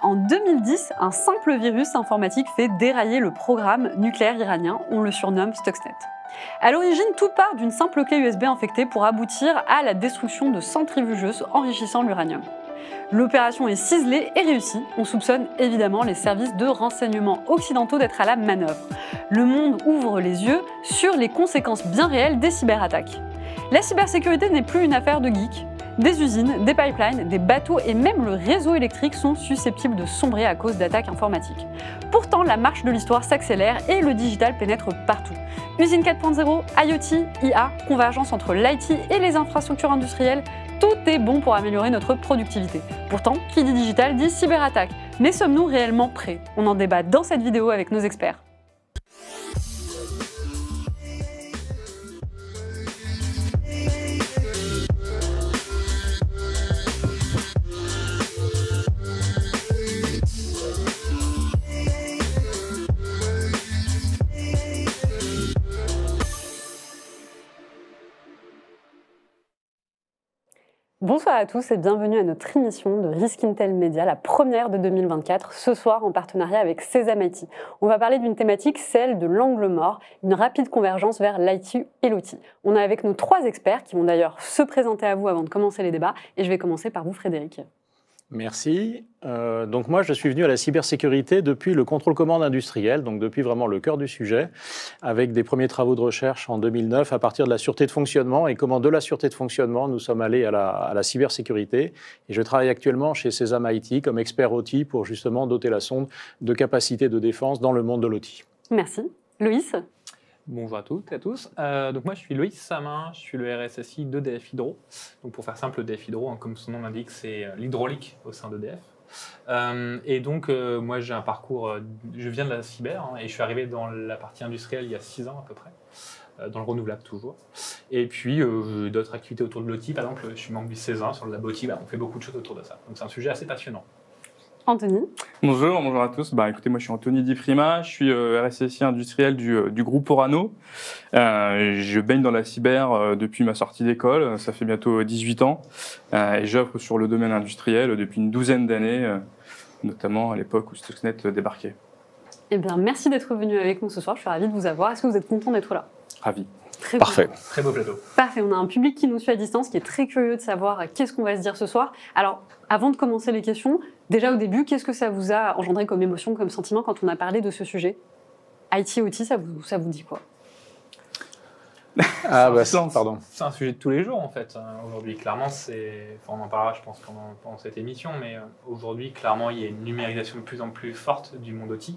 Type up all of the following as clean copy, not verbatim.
En 2010, un simple virus informatique fait dérailler le programme nucléaire iranien, on le surnomme Stuxnet. À l'origine, tout part d'une simple clé USB infectée pour aboutir à la destruction de centrifugeuses enrichissant l'uranium. L'opération est ciselée et réussie, on soupçonne évidemment les services de renseignement occidentaux d'être à la manœuvre. Le monde ouvre les yeux sur les conséquences bien réelles des cyberattaques. La cybersécurité n'est plus une affaire de geeks. Des usines, des pipelines, des bateaux et même le réseau électrique sont susceptibles de sombrer à cause d'attaques informatiques. Pourtant, la marche de l'histoire s'accélère et le digital pénètre partout. Usine 4.0, IoT, IA, convergence entre l'IT et les infrastructures industrielles, tout est bon pour améliorer notre productivité. Pourtant, qui dit digital dit cyberattaque. Mais sommes-nous réellement prêts? On en débat dans cette vidéo avec nos experts. Bonsoir à tous et bienvenue à notre émission de Risk Intel Media, la première de 2024, ce soir en partenariat avec Sesam IT. On va parler d'une thématique, celle de l'angle mort, une rapide convergence vers l'IT et l'OT. On est avec nos 3 experts qui vont d'ailleurs se présenter à vous avant de commencer les débats et je vais commencer par vous Frédéric. Merci. Donc moi, je suis venu à la cybersécurité depuis le contrôle-commande industriel, donc depuis vraiment le cœur du sujet, avec des premiers travaux de recherche en 2009 à partir de la sûreté de fonctionnement et comment de la sûreté de fonctionnement, nous sommes allés à la cybersécurité. Et je travaille actuellement chez Sesam IT comme expert OT pour justement doter la sonde de capacités de défense dans le monde de l'OT. Merci. Loïs? Bonjour à toutes et à tous. Donc moi je suis Loïs Samin, je suis le RSSI d'EDF Hydro. Donc pour faire simple, EDF Hydro, comme son nom l'indique, c'est l'hydraulique au sein d'EDF. Et donc moi j'ai un parcours, je viens de la cyber et je suis arrivé dans la partie industrielle il y a 6 ans à peu près, dans le renouvelable toujours. Et puis d'autres activités autour de l'OT, par exemple je suis membre du CESA sur le labo OT, on fait beaucoup de choses autour de ça. Donc c'est un sujet assez passionnant. Anthony. Bonjour à tous. Écoutez, moi je suis Anthony Di Prima, je suis RSSI industriel du groupe Orano. Je baigne dans la cyber depuis ma sortie d'école, ça fait bientôt 18 ans, et j'œuvre sur le domaine industriel depuis une douzaine d'années, notamment à l'époque où Stuxnet débarquait. Eh bien, merci d'être venu avec nous ce soir, je suis ravie de vous avoir. Est-ce que vous êtes content d'être là? Ravi. Très Parfait. Bon. Très beau plateau. Parfait, on a un public qui nous suit à distance, qui est très curieux de savoir qu'est-ce qu'on va se dire ce soir. Alors, avant de commencer les questions, déjà au début, qu'est-ce que ça vous a engendré comme émotion, comme sentiment quand on a parlé de ce sujet? IT, OT, ça vous dit quoi? Pardon. C'est un sujet de tous les jours en fait. Aujourd'hui, clairement, on en parlera je pense pendant cette émission, mais aujourd'hui, clairement, il y a une numérisation de plus en plus forte du monde OT.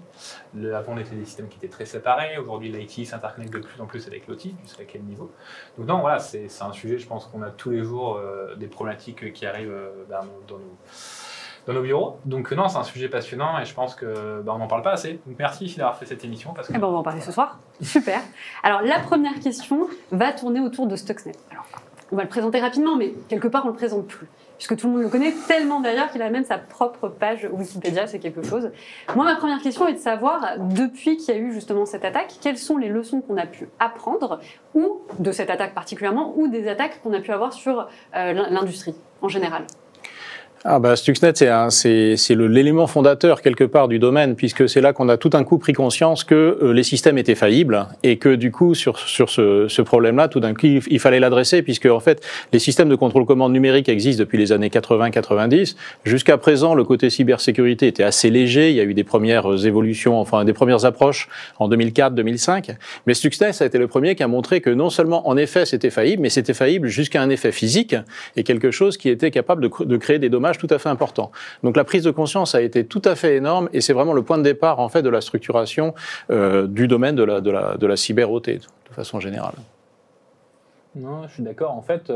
Avant, on était des systèmes qui étaient très séparés. Aujourd'hui, l'IT s'interconnecte de plus en plus avec l'OT, jusqu'à quel niveau. Donc non, voilà, c'est un sujet, je pense qu'on a tous les jours des problématiques qui arrivent dans nos bureaux. Donc non, c'est un sujet passionnant et je pense qu'on n'en parle pas assez. Donc merci d'avoir fait cette émission. Parce que... on va en parler ce soir. Super. Alors la première question va tourner autour de Stuxnet. Alors, on va le présenter rapidement, mais quelque part on ne le présente plus. Puisque tout le monde le connaît tellement d'ailleurs qu'il a même sa propre page Wikipédia, c'est quelque chose. Moi, ma première question est de savoir, depuis qu'il y a eu justement cette attaque, quelles sont les leçons qu'on a pu apprendre, ou de cette attaque particulièrement, ou des attaques qu'on a pu avoir sur l'industrie en général. Stuxnet, c'est l'élément fondateur quelque part du domaine, puisque c'est là qu'on a tout d'un coup pris conscience que les systèmes étaient faillibles et que du coup, sur ce problème-là, tout d'un coup, il fallait l'adresser, puisque en fait, les systèmes de contrôle-commande numérique existent depuis les années 80-90. Jusqu'à présent, le côté cybersécurité était assez léger. Il y a eu des premières évolutions, enfin des premières approches en 2004-2005. Mais Stuxnet a été le premier qui a montré que non seulement, en effet, c'était faillible, mais c'était faillible jusqu'à un effet physique et quelque chose qui était capable de créer des dommages tout à fait important. Donc la prise de conscience a été tout à fait énorme et c'est vraiment le point de départ en fait de la structuration du domaine de la cyber-OT de façon générale. Non, je suis d'accord. En fait,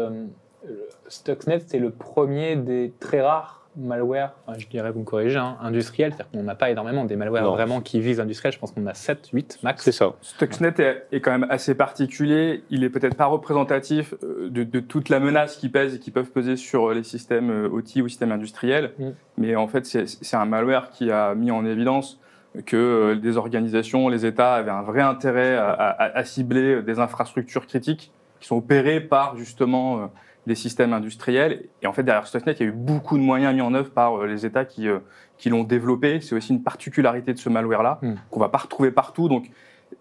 Stuxnet c'est le premier des très rares malware, je dirais, vous me corrigez, industriel, c'est-à-dire qu'on n'a pas énormément des malwares vraiment qui visent industriel, je pense qu'on a 7, 8 max. C'est ça. Stuxnet est quand même assez particulier, il est peut-être pas représentatif de toute la menace qui pèse et qui peuvent peser sur les systèmes OT ou systèmes industriels, mais en fait c'est un malware qui a mis en évidence que des organisations, les États avaient un vrai intérêt à cibler des infrastructures critiques qui sont opérées par justement des systèmes industriels. Et en fait, derrière Stuxnet, il y a eu beaucoup de moyens mis en œuvre par les États qui l'ont développé. C'est aussi une particularité de ce malware-là, qu'on ne va pas retrouver partout. Donc,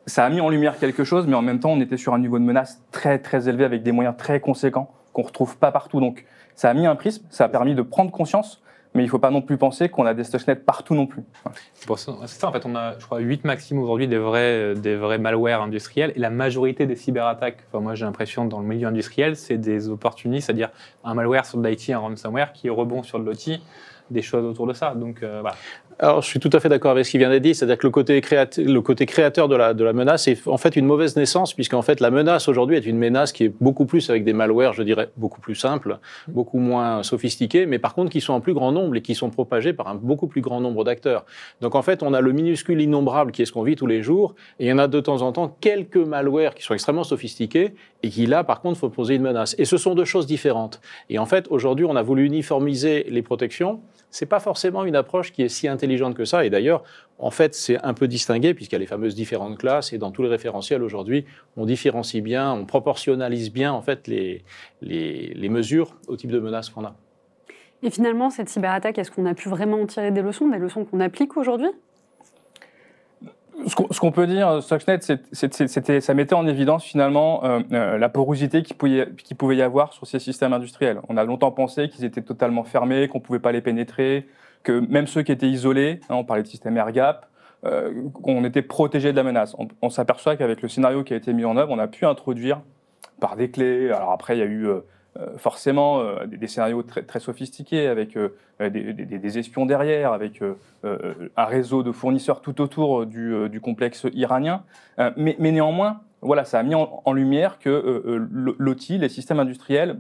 ça a mis en lumière quelque chose, mais en même temps, on était sur un niveau de menace très, très élevé avec des moyens très conséquents qu'on ne retrouve pas partout. Donc, ça a mis un prisme, ça a permis de prendre conscience, mais il ne faut pas non plus penser qu'on a des Stuxnet partout non plus. C'est ça, en fait, on a, je crois, 8 maximum aujourd'hui des vrais malwares industriels, et la majorité des cyberattaques, enfin, moi j'ai l'impression dans le milieu industriel, c'est des opportunistes, c'est-à-dire un malware sur de l'IT, un ransomware qui rebond sur de l'OT, des choses autour de ça. Donc, voilà. Alors, je suis tout à fait d'accord avec ce qui vient d'être dit, c'est-à-dire que le côté créateur de la menace est en fait une mauvaise naissance, puisqu'en fait la menace aujourd'hui est une menace qui est beaucoup plus avec des malwares, je dirais, beaucoup plus simples, beaucoup moins sophistiqués, mais par contre qui sont en plus grand nombre et qui sont propagés par un beaucoup plus grand nombre d'acteurs. Donc en fait, on a le minuscule innombrable qui est ce qu'on vit tous les jours, et il y en a de temps en temps quelques malwares qui sont extrêmement sophistiqués et qui là, par contre, faut poser une menace. Et ce sont deux choses différentes. Et en fait, aujourd'hui, on a voulu uniformiser les protections. C'est pas forcément une approche qui est si intelligente que ça. Et d'ailleurs, en fait, c'est un peu distingué puisqu'il y a les fameuses différentes classes. Et dans tous les référentiels aujourd'hui, on différencie bien, on proportionnalise bien en fait les mesures au type de menace qu'on a. Et finalement, cette cyberattaque, est-ce qu'on a pu vraiment en tirer des leçons qu'on applique aujourd'hui ? Ce qu'on peut dire, Stuxnet, ça mettait en évidence finalement la porosité qui pouvait y avoir sur ces systèmes industriels. On a longtemps pensé qu'ils étaient totalement fermés, qu'on ne pouvait pas les pénétrer, que même ceux qui étaient isolés, on parlait de système air-gap, qu'on était protégé de la menace. On s'aperçoit qu'avec le scénario qui a été mis en œuvre, on a pu introduire par des clés. Alors après, il y a eu forcément des scénarios très, très sophistiqués avec des espions derrière, avec un réseau de fournisseurs tout autour du complexe iranien. Mais néanmoins, voilà, ça a mis en lumière que l'OT, les systèmes industriels,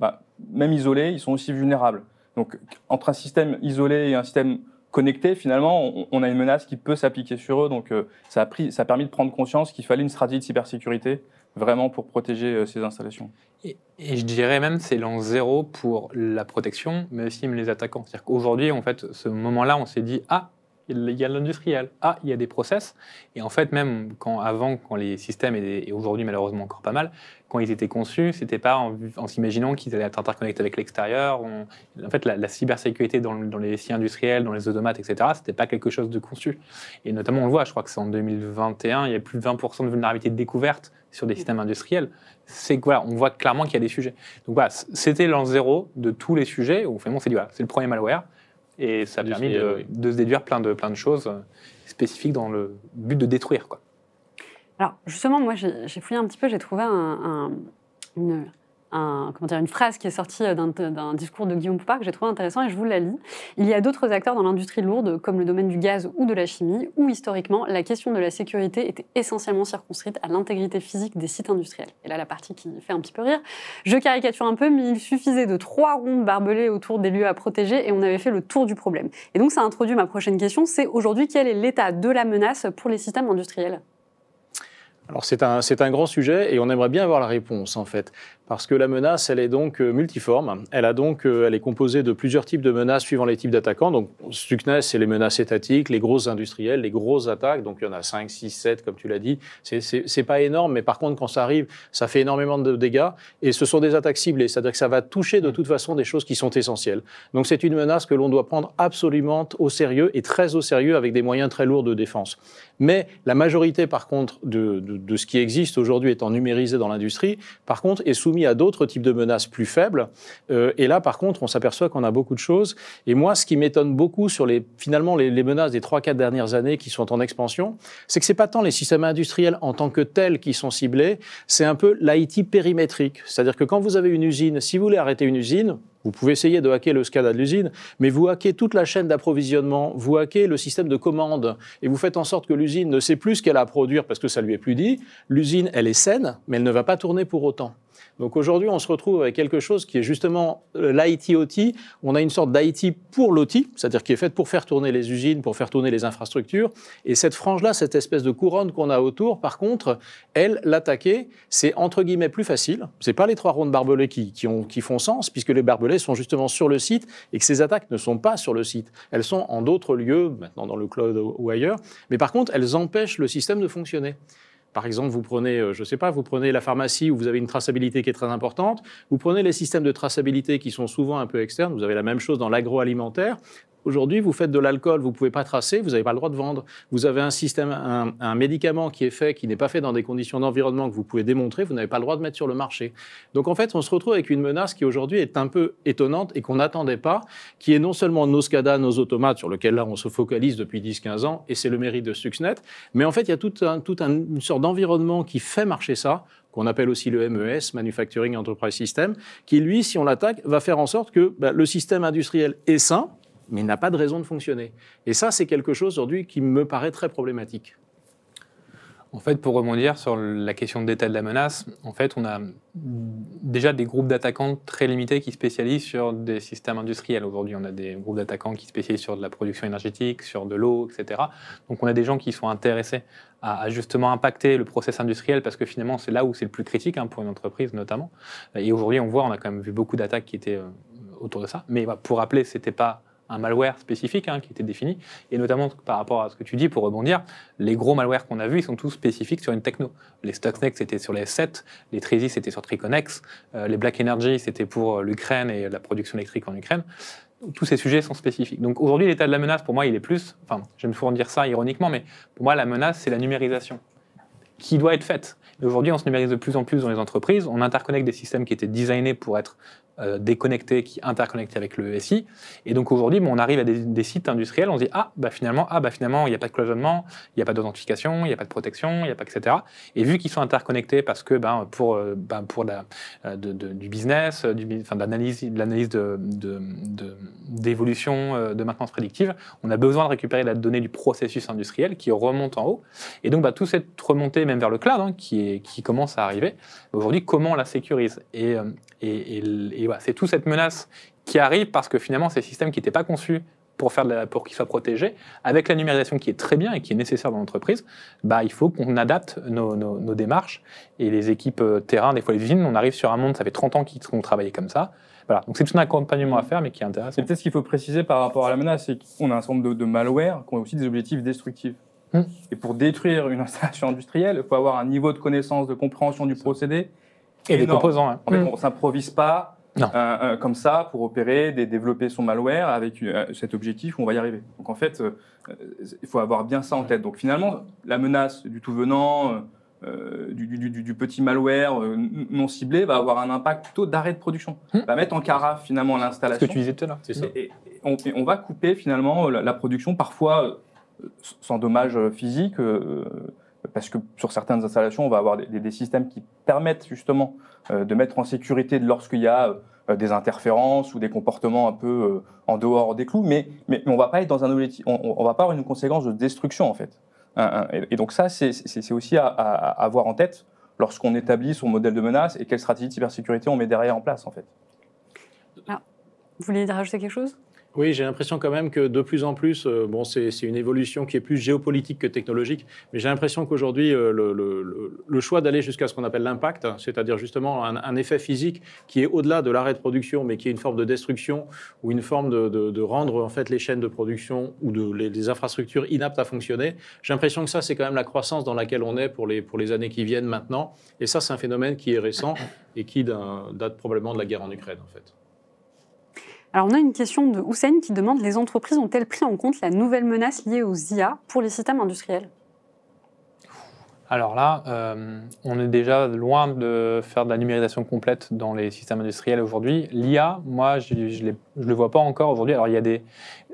même isolés, ils sont aussi vulnérables. Donc, entre un système isolé et un système connecté, finalement, on a une menace qui peut s'appliquer sur eux. Donc, ça a permis de prendre conscience qu'il fallait une stratégie de cybersécurité vraiment pour protéger ces installations. Et je dirais même c'est l'an zéro pour la protection, mais aussi les attaquants. C'est-à-dire qu'aujourd'hui, en fait, ce moment-là, on s'est dit « Ah, il y a l'industriel. Ah, il y a des process. » Et en fait, même quand les systèmes, et aujourd'hui malheureusement encore pas mal, quand ils étaient conçus, c'était pas en s'imaginant qu'ils allaient être interconnectés avec l'extérieur. En fait, la cybersécurité dans les SI industriels, dans les automates, etc., c'était pas quelque chose de conçu. Et notamment, on le voit, je crois que c'est en 2021, il y a plus de 20% de vulnérabilité de découverte sur des systèmes industriels. C'est que voilà, on voit clairement qu'il y a des sujets. Donc voilà, c'était l'an zéro de tous les sujets où finalement on s'est dit voilà, c'est le premier malware. Et ça a permis de se déduire plein de choses spécifiques dans le but de détruire, quoi. Alors, justement, moi, j'ai fouillé un petit peu, j'ai trouvé une phrase qui est sortie d'un discours de Guillaume Poupard que j'ai trouvé intéressant et je vous la lis. Il y a d'autres acteurs dans l'industrie lourde, comme le domaine du gaz ou de la chimie, où historiquement, la question de la sécurité était essentiellement circonscrite à l'intégrité physique des sites industriels. Et là, la partie qui fait un petit peu rire. Je caricature un peu, mais il suffisait de 3 rondes barbelées autour des lieux à protéger et on avait fait le tour du problème. Et donc, ça introduit ma prochaine question, c'est aujourd'hui, quel est l'état de la menace pour les systèmes industriels ? Alors c'est un grand sujet et on aimerait bien avoir la réponse en fait, parce que la menace elle est donc multiforme, elle est composée de plusieurs types de menaces suivant les types d'attaquants. Donc Stuxnet c'est les menaces étatiques, les grosses industrielles, les grosses attaques, donc il y en a 5, 6, 7 comme tu l'as dit, c'est pas énorme mais par contre quand ça arrive ça fait énormément de dégâts et ce sont des attaques ciblées, c'est-à-dire que ça va toucher de toute façon des choses qui sont essentielles. Donc c'est une menace que l'on doit prendre absolument au sérieux et très au sérieux avec des moyens très lourds de défense. Mais la majorité par contre de ce qui existe aujourd'hui étant numérisé dans l'industrie, par contre, est soumis à d'autres types de menaces plus faibles. Et là, par contre, on s'aperçoit qu'on a beaucoup de choses. Et moi, ce qui m'étonne beaucoup sur les menaces des 3-4 dernières années qui sont en expansion, c'est que c'est pas tant les systèmes industriels en tant que tels qui sont ciblés, c'est un peu l'IT périmétrique. C'est-à-dire que quand vous avez une usine, si vous voulez arrêter une usine, vous pouvez essayer de hacker le SCADA de l'usine, mais vous hackez toute la chaîne d'approvisionnement, vous hackez le système de commande, et vous faites en sorte que l'usine ne sait plus ce qu'elle a à produire parce que ça lui est plus dit. L'usine, elle est saine, mais elle ne va pas tourner pour autant. Donc aujourd'hui, on se retrouve avec quelque chose qui est justement l'IT-OT. On a une sorte d'IT pour l'OT, c'est-à-dire qui est faite pour faire tourner les usines, pour faire tourner les infrastructures. Et cette frange-là, cette espèce de couronne qu'on a autour, par contre, elle, l'attaquer, c'est entre guillemets plus facile. C'est pas les 3 rondes barbelées qui font sens, puisque les barbelés sont justement sur le site et que ces attaques ne sont pas sur le site. Elles sont en d'autres lieux, maintenant dans le cloud ou ailleurs. Mais par contre, elles empêchent le système de fonctionner. Par exemple, vous prenez, je sais pas, vous prenez la pharmacie où vous avez une traçabilité qui est très importante, vous prenez les systèmes de traçabilité qui sont souvent un peu externes, vous avez la même chose dans l'agroalimentaire. Aujourd'hui, vous faites de l'alcool, vous ne pouvez pas tracer, vous n'avez pas le droit de vendre. Vous avez un système, un médicament qui est fait, qui n'est pas fait dans des conditions d'environnement que vous pouvez démontrer, vous n'avez pas le droit de mettre sur le marché. Donc en fait, on se retrouve avec une menace qui aujourd'hui est un peu étonnante et qu'on n'attendait pas, qui est non seulement nos SCADA, nos automates, sur lequel là on se focalise depuis 10-15 ans, et c'est le mérite de Stuxnet, mais en fait il y a une sorte d'environnement qui fait marcher ça, qu'on appelle aussi le MES, Manufacturing Enterprise System, qui lui, si on l'attaque, va faire en sorte que le système industriel est sain, mais il n'a pas de raison de fonctionner. Et ça, c'est quelque chose aujourd'hui qui me paraît très problématique. En fait, pour rebondir sur la question d'état de la menace, en fait, on a déjà des groupes d'attaquants très limités qui spécialisent sur des systèmes industriels. Aujourd'hui, on a des groupes d'attaquants qui spécialisent sur de la production énergétique, sur de l'eau, etc. Donc, on a des gens qui sont intéressés à justement impacter le process industriel parce que finalement, c'est là où c'est le plus critique pour une entreprise notamment. Et aujourd'hui, on a quand même vu beaucoup d'attaques qui étaient autour de ça. Mais pour rappeler, c'était pas un malware spécifique qui était défini, et notamment par rapport à ce que tu dis, pour rebondir, les gros malwares qu'on a vus, ils sont tous spécifiques sur une techno. Les Stuxnet, c'était sur les S7, les Trizy, c'était sur Triconex, les Black Energy, c'était pour l'Ukraine et la production électrique en Ukraine. Tous ces sujets sont spécifiques. Donc aujourd'hui, l'état de la menace, pour moi, il est plus, j'aime souvent dire ça ironiquement, mais pour moi, la menace, c'est la numérisation qui doit être faite. Aujourd'hui, on se numérise de plus en plus dans les entreprises, on interconnecte des systèmes qui étaient designés pour être déconnectés, qui interconnectent avec le SI. Et donc aujourd'hui, on arrive à des sites industriels, on se dit finalement, il n'y a pas de cloisonnement, il n'y a pas d'authentification, il n'y a pas de protection, il n'y a pas etc. Et vu qu'ils sont interconnectés parce que pour du business, de l'analyse d'évolution, de maintenance prédictive, on a besoin de récupérer la donnée du processus industriel qui remonte en haut. Et donc toute cette remontée même vers le cloud qui commence à arriver. Aujourd'hui, comment on la sécurise ? Et voilà, c'est toute cette menace qui arrive parce que finalement, ces systèmes qui n'étaient pas conçus pour qu'ils soient protégés, avec la numérisation qui est très bien et qui est nécessaire dans l'entreprise, il faut qu'on adapte nos démarches. Et les équipes terrain, des fois les usines, on arrive sur un monde, ça fait 30 ans qu'ils ont travaillé comme ça. Voilà. Donc c'est tout un accompagnement à faire, mais qui est intéressant. Et peut-être ce qu'il faut préciser par rapport à la menace, c'est qu'on a un certain nombre de malwares qui ont aussi des objectifs destructifs. Et pour détruire une installation industrielle, il faut avoir un niveau de connaissance, de compréhension du procédé. Et des composants. En fait, on ne s'improvise pas comme ça pour opérer, développer son malware avec cet objectif où on va y arriver. Donc en fait, il faut avoir bien ça en tête. Donc finalement, la menace du tout venant, du petit malware non ciblé va avoir un impact plutôt d'arrêt de production. Va mettre en carafe finalement l'installation. Ce que tu disais tout à l'heure, c'est ça. Et on va couper finalement la production, parfois sans dommage physique, parce que sur certaines installations, on va avoir des systèmes qui permettent justement de mettre en sécurité lorsqu'il y a des interférences ou des comportements un peu en dehors des clous, mais on va pas être dans un objectif, on va pas avoir une conséquence de destruction en fait. Et donc ça, c'est aussi à avoir en tête lorsqu'on établit son modèle de menace et quelle stratégie de cybersécurité on met derrière en place en fait. Ah, vous vouliez rajouter quelque chose ? Oui, j'ai l'impression quand même que de plus en plus, c'est une évolution qui est plus géopolitique que technologique, mais j'ai l'impression qu'aujourd'hui, le choix d'aller jusqu'à ce qu'on appelle l'impact, c'est-à-dire justement un effet physique qui est au-delà de l'arrêt de production, mais qui est une forme de destruction ou une forme de rendre en fait les chaînes de production ou les infrastructures inaptes à fonctionner, j'ai l'impression que ça, c'est quand même la croissance dans laquelle on est pour les années qui viennent maintenant, et ça, c'est un phénomène qui est récent et qui date probablement de la guerre en Ukraine en fait. Alors, on a une question de Hussein qui demande: les entreprises ont-elles pris en compte la nouvelle menace liée aux IA pour les systèmes industriels ? Alors là, on est déjà loin de faire de la numérisation complète dans les systèmes industriels aujourd'hui. L'IA, moi, je le vois pas encore aujourd'hui. Alors, il y a des...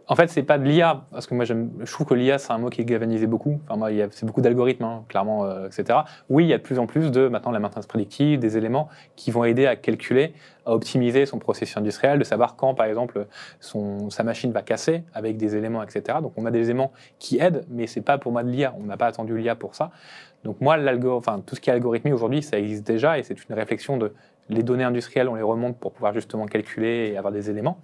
En fait, c'est pas de l'IA, parce que moi, je trouve que l'IA, c'est un mot qui est galvanisé beaucoup. Enfin, moi, c'est beaucoup d'algorithmes, clairement, etc. Oui, il y a de plus en plus maintenant la maintenance prédictive, des éléments qui vont aider à calculer, à optimiser son processus industriel, de savoir quand, par exemple, sa machine va casser avec des éléments, etc. Donc, on a des éléments qui aident, mais c'est pas pour moi de l'IA. On n'a pas attendu l'IA pour ça. Donc, moi, tout ce qui est algorithmie aujourd'hui, ça existe déjà, et c'est une réflexion de les données industrielles, on les remonte pour pouvoir justement calculer et avoir des éléments.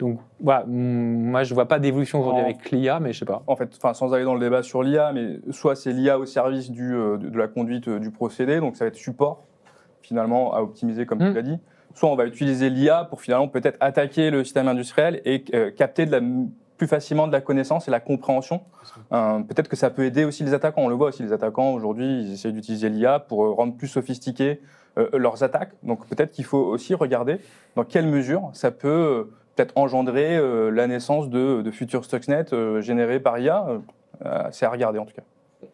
Donc voilà, moi je ne vois pas d'évolution aujourd'hui avec l'IA, mais je ne sais pas. En fait, sans aller dans le débat sur l'IA, mais soit c'est l'IA au service de la conduite du procédé, donc ça va être support finalement à optimiser comme tu l'as dit, soit on va utiliser l'IA pour finalement peut-être attaquer le système industriel et capter de la plus facilement de la connaissance et la compréhension. Peut-être que ça peut aider aussi les attaquants. On le voit aussi, les attaquants aujourd'hui, ils essaient d'utiliser l'IA pour rendre plus sophistiquées leurs attaques. Donc peut-être qu'il faut aussi regarder dans quelle mesure ça peut peut-être engendrer la naissance de futurs Stuxnet générés par IA. C'est à regarder en tout cas.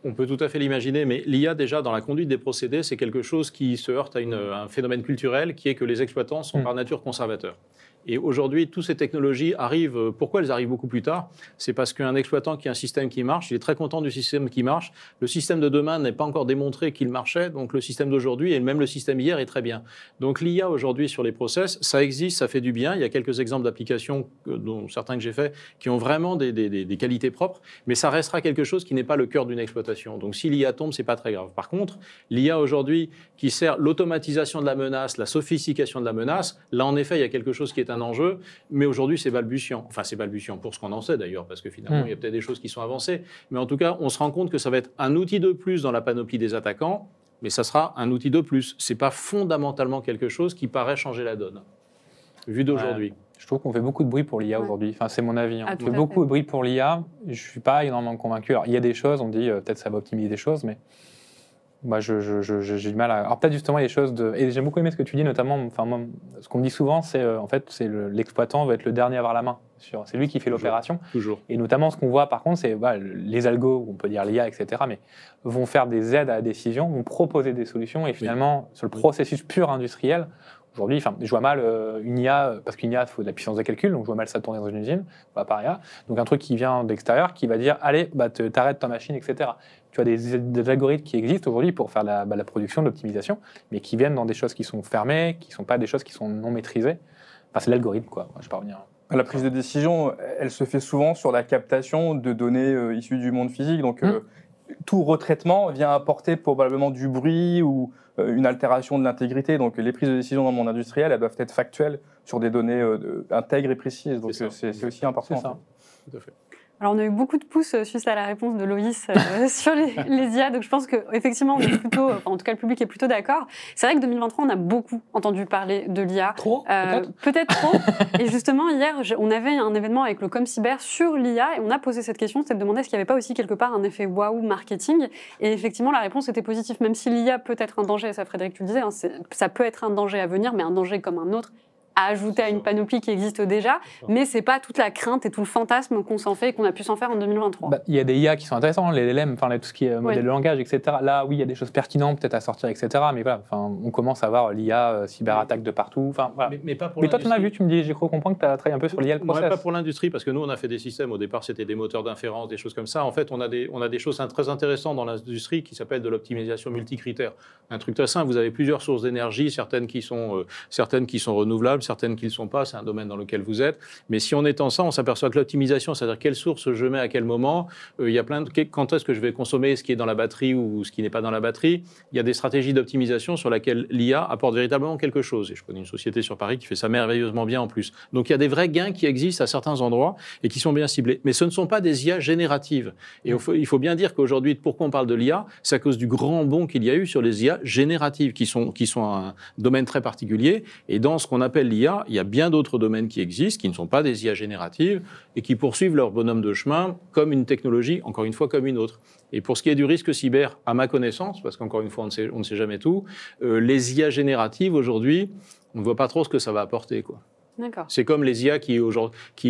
On peut tout à fait l'imaginer, mais l'IA, déjà, dans la conduite des procédés, c'est quelque chose qui se heurte à un phénomène culturel qui est que les exploitants sont par nature conservateurs. Et aujourd'hui, toutes ces technologies arrivent. Pourquoi elles arrivent beaucoup plus tard? C'est parce qu'un exploitant qui a un système qui marche, il est très content du système qui marche. Le système de demain n'est pas encore démontré qu'il marchait, donc le système d'aujourd'hui et même le système hier est très bien. Donc l'IA aujourd'hui sur les process, ça existe, ça fait du bien. Il y a quelques exemples d'applications, dont certains que j'ai faits, qui ont vraiment des qualités propres, mais ça restera quelque chose qui n'est pas le cœur d'une exploitation. Donc si l'IA tombe, c'est pas très grave. Par contre, l'IA aujourd'hui qui sert l'automatisation de la menace, la sophistication de la menace, là en effet, il y a quelque chose qui est un enjeu, mais aujourd'hui c'est balbutiant. Enfin c'est balbutiant pour ce qu'on en sait d'ailleurs, parce que finalement il y a peut-être des choses qui sont avancées, mais en tout cas on se rend compte que ça va être un outil de plus dans la panoplie des attaquants, mais ça sera un outil de plus. C'est pas fondamentalement quelque chose qui paraît changer la donne, vu d'aujourd'hui. Ouais. Je trouve qu'on fait beaucoup de bruit pour l'IA aujourd'hui. Enfin, c'est mon avis. Ah, on fait beaucoup de bruit pour l'IA. Je ne suis pas énormément convaincu. Alors, il y a des choses, on dit peut-être ça va optimiser des choses, mais moi, j'ai du mal à. Alors, peut-être justement, il y a des choses de. Et j'ai beaucoup aimé ce que tu dis, notamment. Enfin, moi, ce qu'on me dit souvent, c'est en fait, c'est l'exploitant va être le dernier à avoir la main. C'est lui qui fait l'opération. Toujours. Et notamment, ce qu'on voit, par contre, c'est les algos, on peut dire l'IA, etc., mais vont faire des aides à la décision, vont proposer des solutions, et finalement, sur le processus pur industriel. Aujourd'hui, enfin, je vois mal une IA, parce qu'une IA, il faut de la puissance de calcul, donc je vois mal ça tourner dans une usine, pas par IA. Donc un truc qui vient d'extérieur, qui va dire, allez, t'arrêtes ta machine, etc. Tu as des algorithmes qui existent aujourd'hui pour faire la production, l'optimisation, mais qui viennent dans des choses qui sont fermées, qui ne sont pas des choses qui sont non maîtrisées. Enfin, c'est l'algorithme, quoi. Je vais pas revenir. La prise de décision, elle se fait souvent sur la captation de données issues du monde physique, donc tout retraitement vient apporter probablement du bruit ou une altération de l'intégrité. Donc les prises de décision dans le monde industriel, elles doivent être factuelles sur des données intègres et précises. Donc c'est aussi important. C'est ça. Tout à fait. Alors, on a eu beaucoup de pouces suite à la réponse de Loïs sur les IA, donc je pense qu'effectivement, on est plutôt, en tout cas, le public est plutôt d'accord. C'est vrai que 2023, on a beaucoup entendu parler de l'IA. Trop, peut-être trop. Et justement, hier, on avait un événement avec le ComCyber sur l'IA et on a posé cette question, c'était de demander est-ce qu'il n'y avait pas aussi quelque part un effet waouh marketing. Et effectivement, la réponse était positive, même si l'IA peut être un danger, ça Frédéric, tu le disais, hein, ça peut être un danger à venir, mais un danger comme un autre, à ajouter à une panoplie qui existe déjà, mais c'est pas toute la crainte et tout le fantasme qu'on s'en fait et qu'on a pu s'en faire en 2023. Il y a des IA qui sont intéressants, les LLM, enfin tout ce qui est modèle de langage, etc. Là, oui, il y a des choses pertinentes peut-être à sortir, etc. Mais voilà, on commence à voir l'IA cyberattaque de partout. Enfin, voilà. Mais pas pour toi, tu en as vu, tu me dis, j'ai cru comprendre que tu as travaillé un peu sur l'IA, le process. Pas pour l'industrie, parce que nous, on a fait des systèmes. Au départ, c'était des moteurs d'inférence, des choses comme ça. En fait, on a des choses très intéressantes dans l'industrie qui s'appellent de l'optimisation multicritère. Un truc très simple, vous avez plusieurs sources d'énergie, certaines qui sont renouvelables, certaines qui ne le sont pas. C'est un domaine dans lequel vous êtes. Mais si on étend ça, on s'aperçoit que l'optimisation, c'est-à-dire quelle source je mets à quel moment, il y a plein de... Quand est-ce que je vais consommer ce qui est dans la batterie ou ce qui n'est pas dans la batterie, il y a des stratégies d'optimisation sur lesquelles l'IA apporte véritablement quelque chose. Et je connais une société sur Paris qui fait ça merveilleusement bien en plus. Donc il y a des vrais gains qui existent à certains endroits et qui sont bien ciblés. Mais ce ne sont pas des IA génératives. Et il faut bien dire qu'aujourd'hui, pourquoi on parle de l'IA, c'est à cause du grand bond qu'il y a eu sur les IA génératives, qui sont un domaine très particulier. Et dans ce qu'on appelle l'IA, il y a bien d'autres domaines qui existent, qui ne sont pas des IA génératives et qui poursuivent leur bonhomme de chemin comme une technologie, encore une fois, comme une autre. Et pour ce qui est du risque cyber, à ma connaissance, parce qu'encore une fois, on ne sait jamais tout, les IA génératives, aujourd'hui, on ne voit pas trop ce que ça va apporter, quoi. C'est comme les IA qui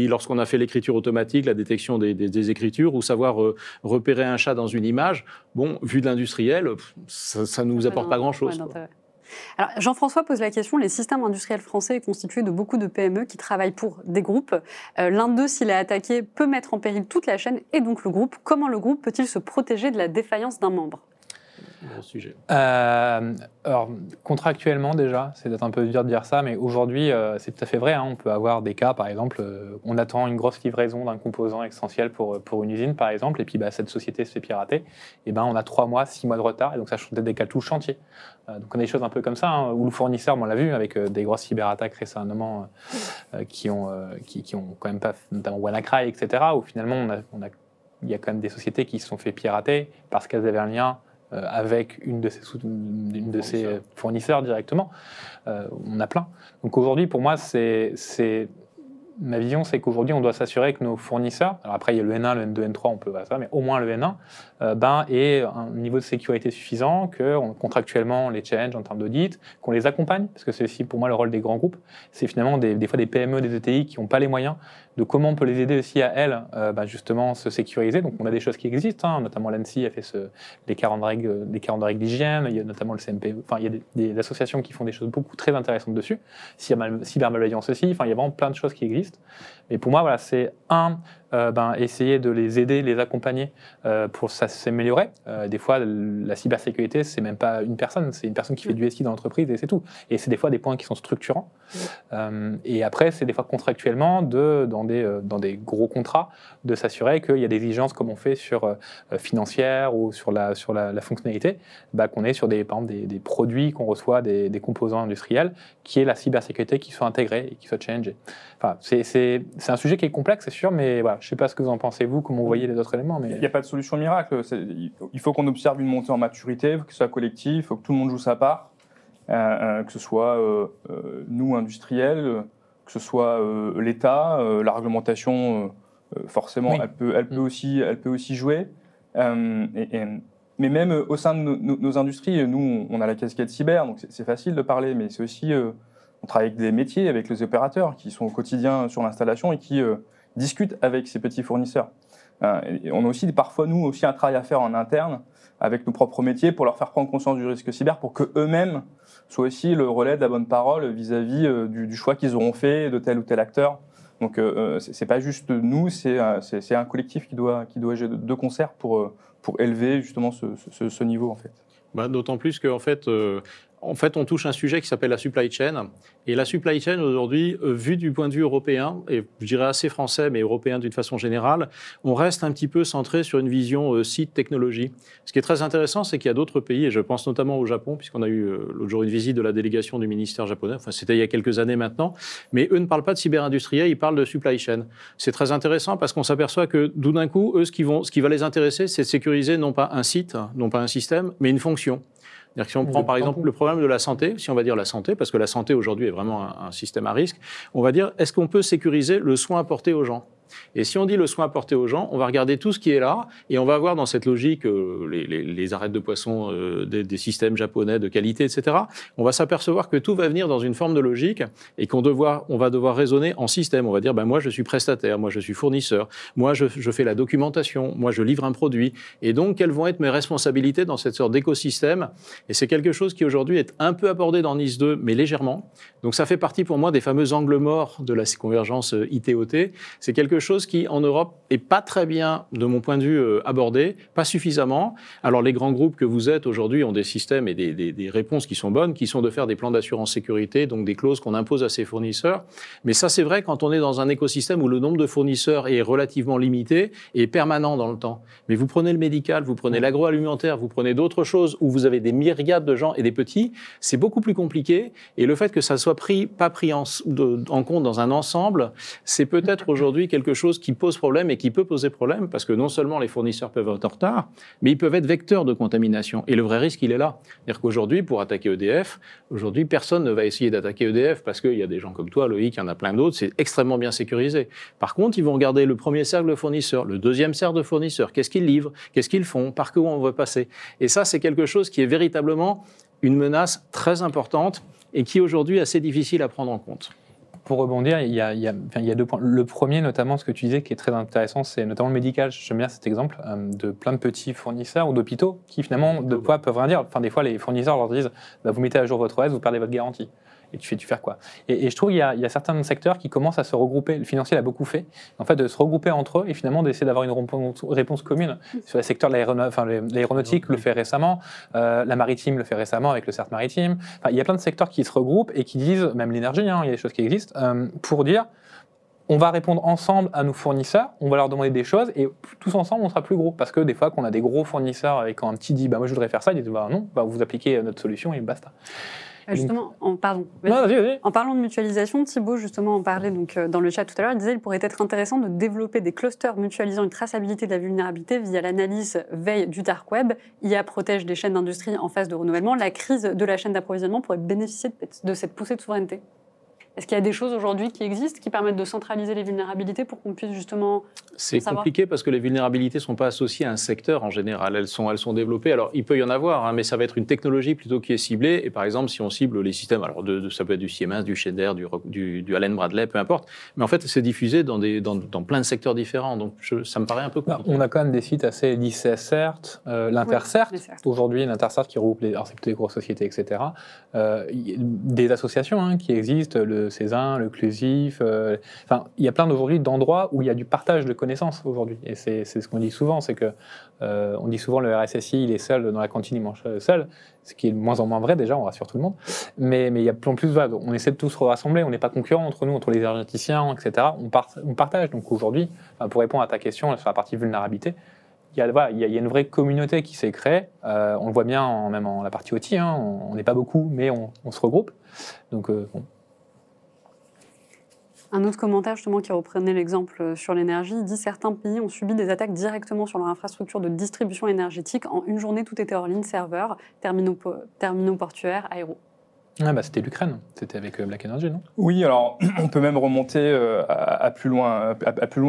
lorsqu'on a fait l'écriture automatique, la détection des écritures, ou savoir repérer un chat dans une image, bon, vu de l'industriel, ça ne nous apporte pas grand-chose. Alors, Jean-François pose la question, les systèmes industriels français sont constitués de beaucoup de PME qui travaillent pour des groupes. L'un d'eux, s'il est attaqué, peut mettre en péril toute la chaîne et donc le groupe. Comment le groupe peut-il se protéger de la défaillance d'un membre ? Bon sujet. Alors, contractuellement déjà, c'est peut-être un peu dur de dire ça, mais aujourd'hui, c'est tout à fait vrai. On peut avoir des cas, par exemple, on attend une grosse livraison d'un composant essentiel pour une usine, par exemple, et puis cette société se fait pirater. Et on a 3 mois, 6 mois de retard, et donc ça change peut-être des cas tout chantier. Donc on a des choses un peu comme ça, où le fournisseur, on l'a vu avec des grosses cyberattaques récemment, qui ont quand même pas, notamment WannaCry, etc., où finalement il y a quand même des sociétés qui se sont fait pirater parce qu'elles avaient un lien avec une de ces fournisseurs directement. On a plein. Donc aujourd'hui, pour moi, c'est Ma vision, c'est qu'aujourd'hui, on doit s'assurer que nos fournisseurs, alors après, il y a le N1, le N2, N3, on peut voir ça, mais au moins le N1, ait un niveau de sécurité suffisant, que contractuellement, on les challenge en termes d'audit, qu'on les accompagne, parce que c'est aussi pour moi le rôle des grands groupes. C'est finalement des fois des PME, des ETI qui n'ont pas les moyens de comment on peut les aider aussi à elles, justement, se sécuriser. Donc, on a des choses qui existent, hein, notamment l'ANSSI a fait les 40 règles d'hygiène, il y a notamment le CMP, enfin, il y a des associations qui font des choses beaucoup très intéressantes dessus, cybermalveillance aussi, enfin, il y a vraiment plein de choses qui existent. Mais pour moi, voilà, c'est essayer de les aider, les accompagner pour s'améliorer. Des fois, la cybersécurité, c'est même pas une personne, c'est une personne qui fait du SI dans l'entreprise et c'est tout. Et c'est des fois des points qui sont structurants. Et après, c'est des fois contractuellement, dans des gros contrats, de s'assurer qu'il y a des exigences comme on fait sur financière ou sur la fonctionnalité, qu'on est sur par exemple, des produits qu'on reçoit, des composants industriels, qui est la cybersécurité qui soit intégrée et qui soit challengée. Enfin, c'est un sujet qui est complexe, c'est sûr, mais voilà, je ne sais pas ce que vous en pensez, vous, comment vous voyez les autres éléments. Mais... Il n'y a pas de solution miracle. Il faut qu'on observe une montée en maturité, il faut que ce soit collectif, il faut que tout le monde joue sa part, que ce soit nous, industriels, que ce soit l'État, la réglementation, forcément, Oui. elle peut aussi jouer. Mais même au sein de nos industries, nous, on a la casquette cyber, donc c'est facile de parler, mais c'est aussi... on travaille avec des métiers, avec les opérateurs qui sont au quotidien sur l'installation et qui discutent avec ces petits fournisseurs. Et on a aussi parfois, nous, aussi un travail à faire en interne avec nos propres métiers pour leur faire prendre conscience du risque cyber pour qu'eux-mêmes soient aussi le relais de la bonne parole vis-à-vis du choix qu'ils auront fait de tel ou tel acteur. Donc, c'est pas juste nous, c'est un collectif qui doit agir de concert pour élever justement ce niveau, en fait. D'autant plus qu'en fait, on touche un sujet qui s'appelle la supply chain. Et la supply chain, aujourd'hui, vue du point de vue européen, et je dirais assez français, mais européen d'une façon générale, on reste un petit peu centré sur une vision site technologie. Ce qui est très intéressant, c'est qu'il y a d'autres pays, et je pense notamment au Japon, puisqu'on a eu l'autre jour une visite de la délégation du ministère japonais, enfin c'était il y a quelques années maintenant, mais eux ne parlent pas de cyberindustriel, ils parlent de supply chain. C'est très intéressant parce qu'on s'aperçoit que, tout d'un coup, eux, ce qui va les intéresser, c'est de sécuriser non pas un site, non pas un système, mais une fonction. C'est-à-dire que si on prend par exemple le problème de la santé, si on va dire la santé, parce que la santé aujourd'hui est vraiment un système à risque, on va dire est-ce qu'on peut sécuriser le soin apporté aux gens ? Et si on dit le soin apporté aux gens, on va regarder tout ce qui est là et on va voir dans cette logique les arêtes de poisson des systèmes japonais de qualité, etc. On va s'apercevoir que tout va venir dans une forme de logique et on va devoir raisonner en système. On va dire, moi je suis prestataire, moi je suis fournisseur, moi je fais la documentation, moi je livre un produit. Et donc, quelles vont être mes responsabilités dans cette sorte d'écosystème ? Et c'est quelque chose qui aujourd'hui est un peu abordé dans NIS 2, mais légèrement. Donc ça fait partie pour moi des fameux angles morts de la convergence IT-OT. C'est quelque chose qui, en Europe, n'est pas très bien, de mon point de vue, abordé, pas suffisamment. Alors, les grands groupes que vous êtes aujourd'hui ont des systèmes et des réponses qui sont bonnes, qui sont de faire des plans d'assurance sécurité, donc des clauses qu'on impose à ses fournisseurs. Mais ça, c'est vrai quand on est dans un écosystème où le nombre de fournisseurs est relativement limité et permanent dans le temps. Mais vous prenez le médical, vous prenez l'agroalimentaire, vous prenez d'autres choses où vous avez des myriades de gens et des petits, c'est beaucoup plus compliqué. Et le fait que ça soit pas pris en compte dans un ensemble, c'est peut-être aujourd'hui quelque chose qui pose problème et qui peut poser problème parce que non seulement les fournisseurs peuvent être en retard, mais ils peuvent être vecteurs de contamination. Et le vrai risque, il est là. C'est-à-dire qu'aujourd'hui, pour attaquer EDF, aujourd'hui, personne ne va essayer d'attaquer EDF parce qu'il y a des gens comme toi, Loïc, il y en a plein d'autres, c'est extrêmement bien sécurisé. Par contre, ils vont regarder le premier cercle de fournisseurs, le deuxième cercle de fournisseurs, qu'est-ce qu'ils livrent, qu'est-ce qu'ils font, par où on va passer. Et ça, c'est quelque chose qui est véritablement une menace très importante et qui aujourd'hui est assez difficile à prendre en compte. Pour rebondir, il y a 2 points. Le premier, notamment, ce que tu disais, qui est très intéressant, c'est notamment le médical. J'aime bien cet exemple de plein de petits fournisseurs ou d'hôpitaux qui, finalement, de quoi peuvent rien dire. Enfin, des fois, les fournisseurs leur disent vous mettez à jour votre OS, vous perdez votre garantie. Et tu fais quoi ? Et je trouve qu'il y a certains secteurs qui commencent à se regrouper. Le financier l'a beaucoup fait. En fait, de se regrouper entre eux et finalement d'essayer d'avoir une réponse commune. Sur les secteurs de l'aéronautique le fait récemment, la maritime le fait récemment avec le CERT maritime. Enfin, il y a plein de secteurs qui se regroupent et qui disent, même l'énergie, il y a des choses qui existent, pour dire on va répondre ensemble à nos fournisseurs, on va leur demander des choses et tous ensemble on sera plus gros. Parce que des fois, qu'on a des gros fournisseurs et quand un petit dit moi je voudrais faire ça, ils disent non, vous appliquez notre solution et basta. Justement, en parlant de mutualisation, Thibaut justement en parlait donc, dans le chat tout à l'heure, il disait qu'il pourrait être intéressant de développer des clusters mutualisant une traçabilité de la vulnérabilité via l'analyse veille du dark web. IA protège des chaînes d'industrie en phase de renouvellement. La crise de la chaîne d'approvisionnement pourrait bénéficier de cette poussée de souveraineté. Est-ce qu'il y a des choses aujourd'hui qui existent, qui permettent de centraliser les vulnérabilités pour qu'on puisse justement C'est savoir? compliqué parce que les vulnérabilités ne sont pas associées à un secteur en général. Elles sont développées. Alors, il peut y en avoir, hein, mais ça va être une technologie plutôt qui est ciblée. Et par exemple, si on cible les systèmes, alors ça peut être du Siemens, du Schneider, du Allen Bradley, peu importe. Mais en fait, c'est diffusé dans plein de secteurs différents. Donc, ça me paraît un peu compliqué. On a quand même des sites assez l'ICSCERT, l'Intercert. Oui, l'Intercert. Aujourd'hui, l'Intercert qui regroupe alors c'est plutôt des grosses sociétés, etc. Y a des associations hein, qui existent, le Césin, le Clusif. Enfin, il y a plein d'aujourd'hui d'endroits où il y a du partage de connaissances aujourd'hui. Et c'est ce qu'on dit souvent, c'est que on dit souvent le RSSI, il est seul dans la cantine, il mange seul, ce qui est de moins en moins vrai déjà, on rassure tout le monde. Mais il y a en plus, voilà, on essaie de tous se rassembler, on n'est pas concurrents entre nous, entre les énergéticiens, etc. On partage. Donc aujourd'hui, pour répondre à ta question sur la partie vulnérabilité, il y a une vraie communauté qui s'est créée. On le voit bien même en la partie OT, hein, on n'est pas beaucoup, mais on se regroupe. Donc, bon. Un autre commentaire justement qui reprenait l'exemple sur l'énergie, il dit « Certains pays ont subi des attaques directement sur leur infrastructure de distribution énergétique. En une journée, tout était hors ligne, serveurs, terminaux portuaires, aéros. » Ah bah, c'était l'Ukraine, c'était avec Black Energy, non? Oui, alors on peut même remonter à plus loin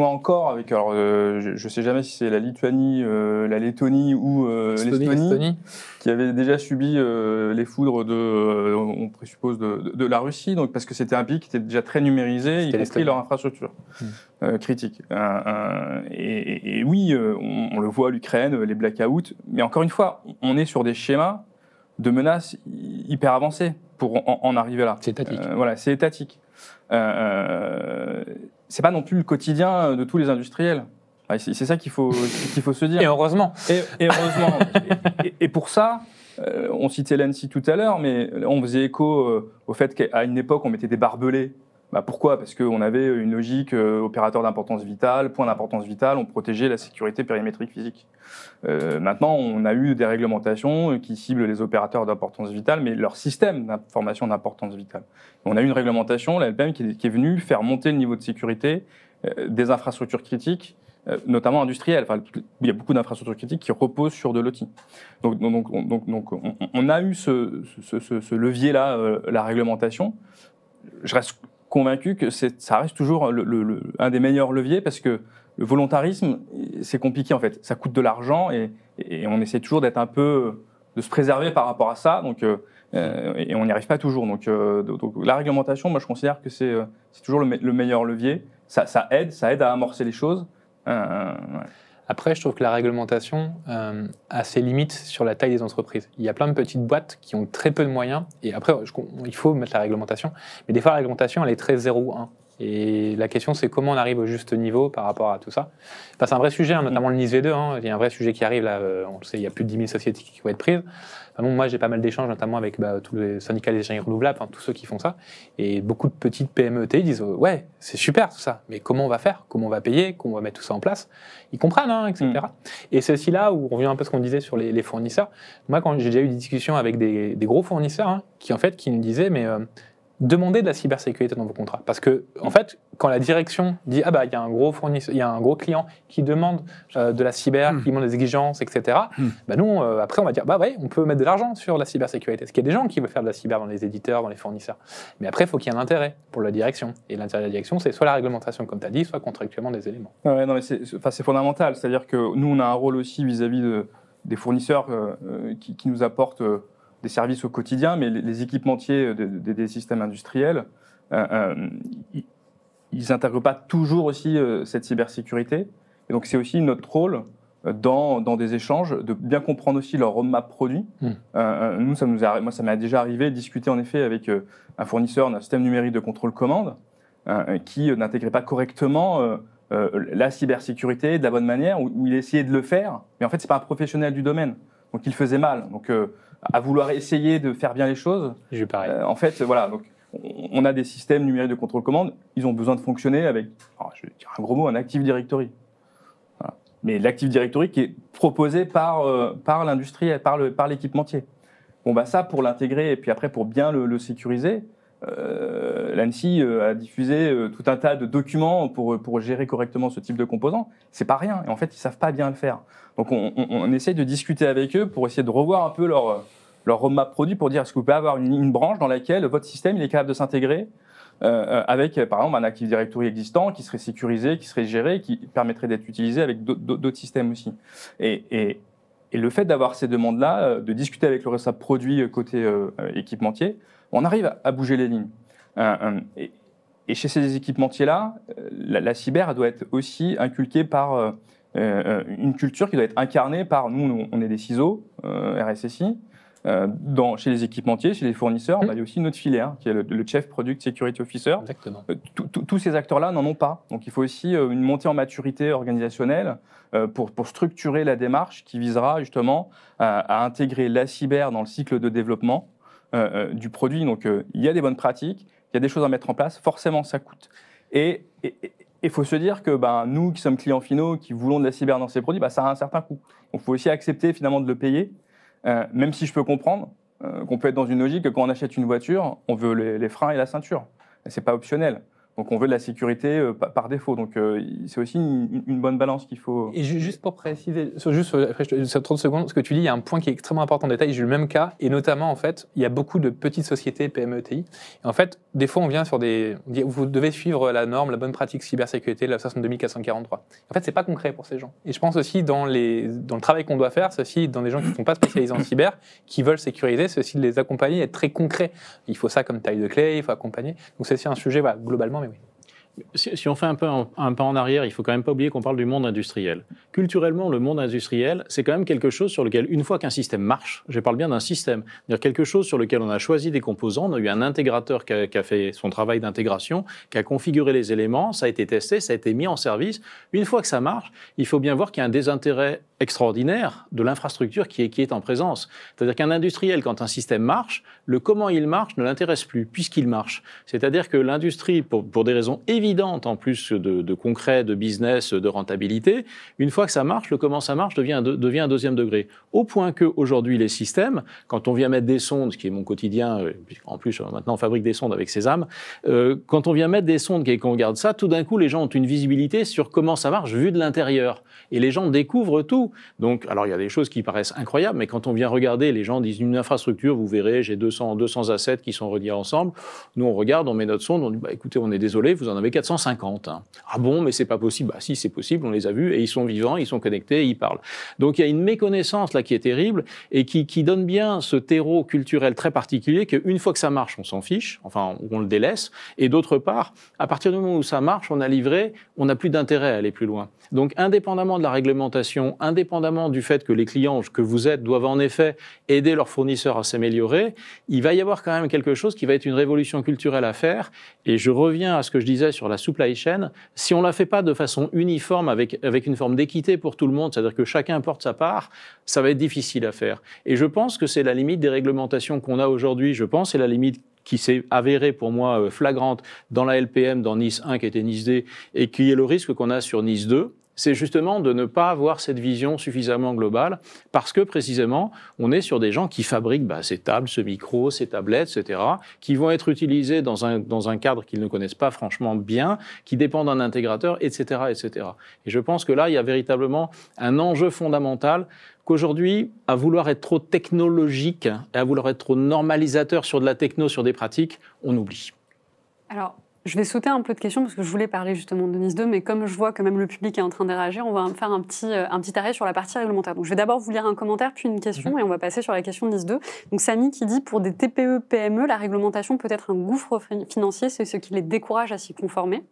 encore. Avec, alors, je ne sais jamais si c'est la Lituanie, la Lettonie ou l'Estonie qui avaient déjà subi les foudres on présuppose de la Russie, donc parce que c'était un pays qui était déjà très numérisé, y compris leur infrastructure critique. Et oui, on le voit, l'Ukraine, les blackouts, mais encore une fois, on est sur des schémas de menaces hyper avancées pour en arriver là. C'est étatique. Voilà, c'est étatique. C'est pas non plus le quotidien de tous les industriels. C'est ça qu'il faut se dire. Et heureusement. Et heureusement. et pour ça, on citait l'ANSSI tout à l'heure, mais on faisait écho au fait qu'à une époque, on mettait des barbelés. Pourquoi ? Parce qu'on avait une logique opérateur d'importance vitale, point d'importance vitale, on protégeait la sécurité périmétrique physique. Maintenant, on a eu des réglementations qui ciblent les opérateurs d'importance vitale, mais leur système d'information d'importance vitale. On a eu une réglementation, la LPM, qui est venue faire monter le niveau de sécurité des infrastructures critiques, notamment industrielles. Enfin, il y a beaucoup d'infrastructures critiques qui reposent sur de l'OT. Donc, on a eu ce levier-là, la réglementation. Je reste convaincu que ça reste toujours un des meilleurs leviers parce que le volontarisme, c'est compliqué en fait. Ça coûte de l'argent et on essaie toujours d'être un peu, de se préserver par rapport à ça. Donc, et on n'y arrive pas toujours. Donc, la réglementation, moi je considère que c'est toujours le meilleur levier. Ça aide à amorcer les choses. Ouais. Après, je trouve que la réglementation a ses limites sur la taille des entreprises. Il y a plein de petites boîtes qui ont très peu de moyens. Et après, il faut mettre la réglementation. Mais des fois, la réglementation, elle est très 0-1. Et la question, c'est comment on arrive au juste niveau par rapport à tout ça. Enfin, c'est un vrai sujet, hein, notamment le NIS V2. Hein. Il y a un vrai sujet qui arrive, là, on le sait, il y a plus de 10 000 sociétés qui vont être prises. Enfin, bon, moi, j'ai pas mal d'échanges, notamment avec tous les syndicats des énergies renouvelables, tous ceux qui font ça. Et beaucoup de petites PME-ET disent « Ouais, c'est super tout ça, mais comment on va faire? Comment on va payer? Comment on va mettre tout ça en place ?» Ils comprennent, hein, etc. Et c'est aussi là où on revient un peu à ce qu'on disait sur les fournisseurs. Moi, quand j'ai déjà eu des discussions avec des gros fournisseurs hein, qui nous disaient « Mais demandez de la cybersécurité dans vos contrats. » Parce que, en fait, quand la direction dit « Ah bah, il y a un gros fournisseur, il y a un gros client qui demande de la cyber, qui demande des exigences, etc. » Bah nous, après, on va dire « Bah ouais, on peut mettre de l'argent sur la cybersécurité. » Parce qu'il y a des gens qui veulent faire de la cyber dans les éditeurs, dans les fournisseurs. Mais après, il faut qu'il y ait un intérêt pour la direction. Et l'intérêt de la direction, c'est soit la réglementation, comme tu as dit, soit contractuellement des éléments. Ouais, non, mais c'est fondamental. C'est-à-dire que nous, on a un rôle aussi vis-à-vis des fournisseurs qui nous apportent des services au quotidien, mais les équipementiers des systèmes industriels, ils n'intègrent pas toujours aussi cette cybersécurité. Et donc, c'est aussi notre rôle dans des échanges, de bien comprendre aussi leur roadmap produit. Nous, moi, ça m'est déjà arrivé de discuter en effet avec un fournisseur d'un système numérique de contrôle commande qui n'intégrait pas correctement la cybersécurité de la bonne manière, où il essayait de le faire, mais en fait, ce n'est pas un professionnel du domaine. Donc, il faisait mal. Donc, à vouloir essayer de faire bien les choses, en fait, voilà. Donc, on a des systèmes numériques de contrôle commande, ils ont besoin de fonctionner avec, je vais dire un gros mot, un Active Directory. Voilà. Mais l'Active Directory qui est proposé par l'industriel, par l'équipementier. Bon, bah ça, pour l'intégrer et puis après pour bien le sécuriser, l'ANSSI a diffusé tout un tas de documents pour gérer correctement ce type de composants. C'est pas rien. Et en fait, ils savent pas bien le faire. Donc, on essaye de discuter avec eux pour essayer de revoir un peu leur roadmap produit pour dire est-ce que vous pouvez avoir une branche dans laquelle votre système il est capable de s'intégrer avec, par exemple, un Active Directory existant qui serait sécurisé, qui serait géré, qui permettrait d'être utilisé avec d'autres systèmes aussi. Et le fait d'avoir ces demandes-là, de discuter avec le responsable produit côté équipementier, on arrive à bouger les lignes. Et chez ces équipementiers-là, la cyber elle doit être aussi inculquée par une culture qui doit être incarnée par nous, on est des CISO, RSSI. Chez les équipementiers, chez les fournisseurs, on a aussi notre filière, qui est le Chief Product Security Officer. Exactement. Tous ces acteurs-là n'en ont pas. Donc il faut aussi une montée en maturité organisationnelle pour structurer la démarche qui visera justement à intégrer la cyber dans le cycle de développement du produit. Donc il y a des bonnes pratiques, il y a des choses à mettre en place, forcément ça coûte. Et il faut se dire que nous qui sommes clients finaux, qui voulons de la cyber dans ces produits, ça a un certain coût. Donc il faut aussi accepter finalement de le payer. Même si je peux comprendre qu'on peut être dans une logique que quand on achète une voiture, on veut les freins et la ceinture. Ce n'est pas optionnel. Donc on veut de la sécurité par défaut. Donc c'est aussi une bonne balance qu'il faut... Et juste pour préciser, après, 30 secondes, ce que tu dis, il y a un point qui est extrêmement important en détail. J'ai eu le même cas, et notamment, en fait, il y a beaucoup de petites sociétés, PME, TI. Et en fait, des fois, on vient sur on dit, vous devez suivre la norme, la bonne pratique cybersécurité, la 62443. En fait, c'est pas concret pour ces gens. Et je pense aussi, dans le travail qu'on doit faire, c'est aussi dans des gens qui ne sont pas spécialisés en cyber, qui veulent sécuriser, c'est aussi de les accompagner, être très concret. Il faut ça comme taille de clé, il faut accompagner. Donc c'est aussi un sujet, globalement, mais oui. Si on fait un pas en arrière, il ne faut quand même pas oublier qu'on parle du monde industriel. Culturellement, le monde industriel, c'est quand même quelque chose sur lequel, une fois qu'un système marche, je parle bien d'un système, c'est-à-dire quelque chose sur lequel on a choisi des composants, on a eu un intégrateur qui a fait son travail d'intégration, qui a configuré les éléments, ça a été testé, ça a été mis en service. Une fois que ça marche, il faut bien voir qu'il y a un désintérêt extraordinaire de l'infrastructure qui est en présence. C'est-à-dire qu'un industriel, quand un système marche, le comment il marche ne l'intéresse plus, puisqu'il marche. C'est-à-dire que l'industrie, pour des raisons évidentes, en plus de concret, de business, de rentabilité, une fois que ça marche, le comment ça marche devient un deuxième degré. Au point qu'aujourd'hui, les systèmes, quand on vient mettre des sondes, ce qui est mon quotidien, en plus maintenant on fabrique des sondes avec Sésame, quand on vient mettre des sondes et qu'on regarde ça, tout d'un coup les gens ont une visibilité sur comment ça marche vu de l'intérieur. Et les gens découvrent tout. Donc, alors il y a des choses qui paraissent incroyables, mais quand on vient regarder, les gens disent une infrastructure, vous verrez, j'ai 200 assets qui sont reliés ensemble. Nous on regarde, on met notre sonde, on dit écoutez, on est désolé, vous en avez 450. Hein. Ah bon, mais c'est pas possible. Si, c'est possible, on les a vus et ils sont vivants, ils sont connectés, ils parlent. Donc il y a une méconnaissance là qui est terrible et qui donne bien ce terreau culturel très particulier qu'une fois que ça marche, on s'en fiche, enfin on le délaisse. Et d'autre part, à partir du moment où ça marche, on a livré, on n'a plus d'intérêt à aller plus loin. Donc indépendamment de la réglementation, indépendamment du fait que les clients que vous êtes doivent en effet aider leurs fournisseurs à s'améliorer, il va y avoir quand même quelque chose qui va être une révolution culturelle à faire. Et je reviens à ce que je disais sur la supply chain. Si on ne la fait pas de façon uniforme, avec une forme d'équité pour tout le monde, c'est-à-dire que chacun porte sa part, ça va être difficile à faire. Et je pense que c'est la limite des réglementations qu'on a aujourd'hui. Je pense que c'est la limite qui s'est avérée pour moi flagrante dans la LPM, dans Nice 1 qui était Nice D, et qui est le risque qu'on a sur Nice 2. C'est justement de ne pas avoir cette vision suffisamment globale, parce que précisément, on est sur des gens qui fabriquent ces tables, ce micro, ces tablettes, etc., qui vont être utilisées dans un cadre qu'ils ne connaissent pas franchement bien, qui dépendent d'un intégrateur, etc., etc. Et je pense que là, il y a véritablement un enjeu fondamental qu'aujourd'hui, à vouloir être trop technologique et à vouloir être trop normalisateur sur de la techno, sur des pratiques, on oublie. Alors, je vais sauter un peu de questions parce que je voulais parler justement de Nice 2, mais comme je vois que même le public est en train de réagir, on va faire un petit arrêt sur la partie réglementaire. Donc je vais d'abord vous lire un commentaire, puis une question, et on va passer sur la question de Nice 2. Donc Samy qui dit, pour des TPE, PME, la réglementation peut être un gouffre financier, c'est ce qui les décourage à s'y conformer.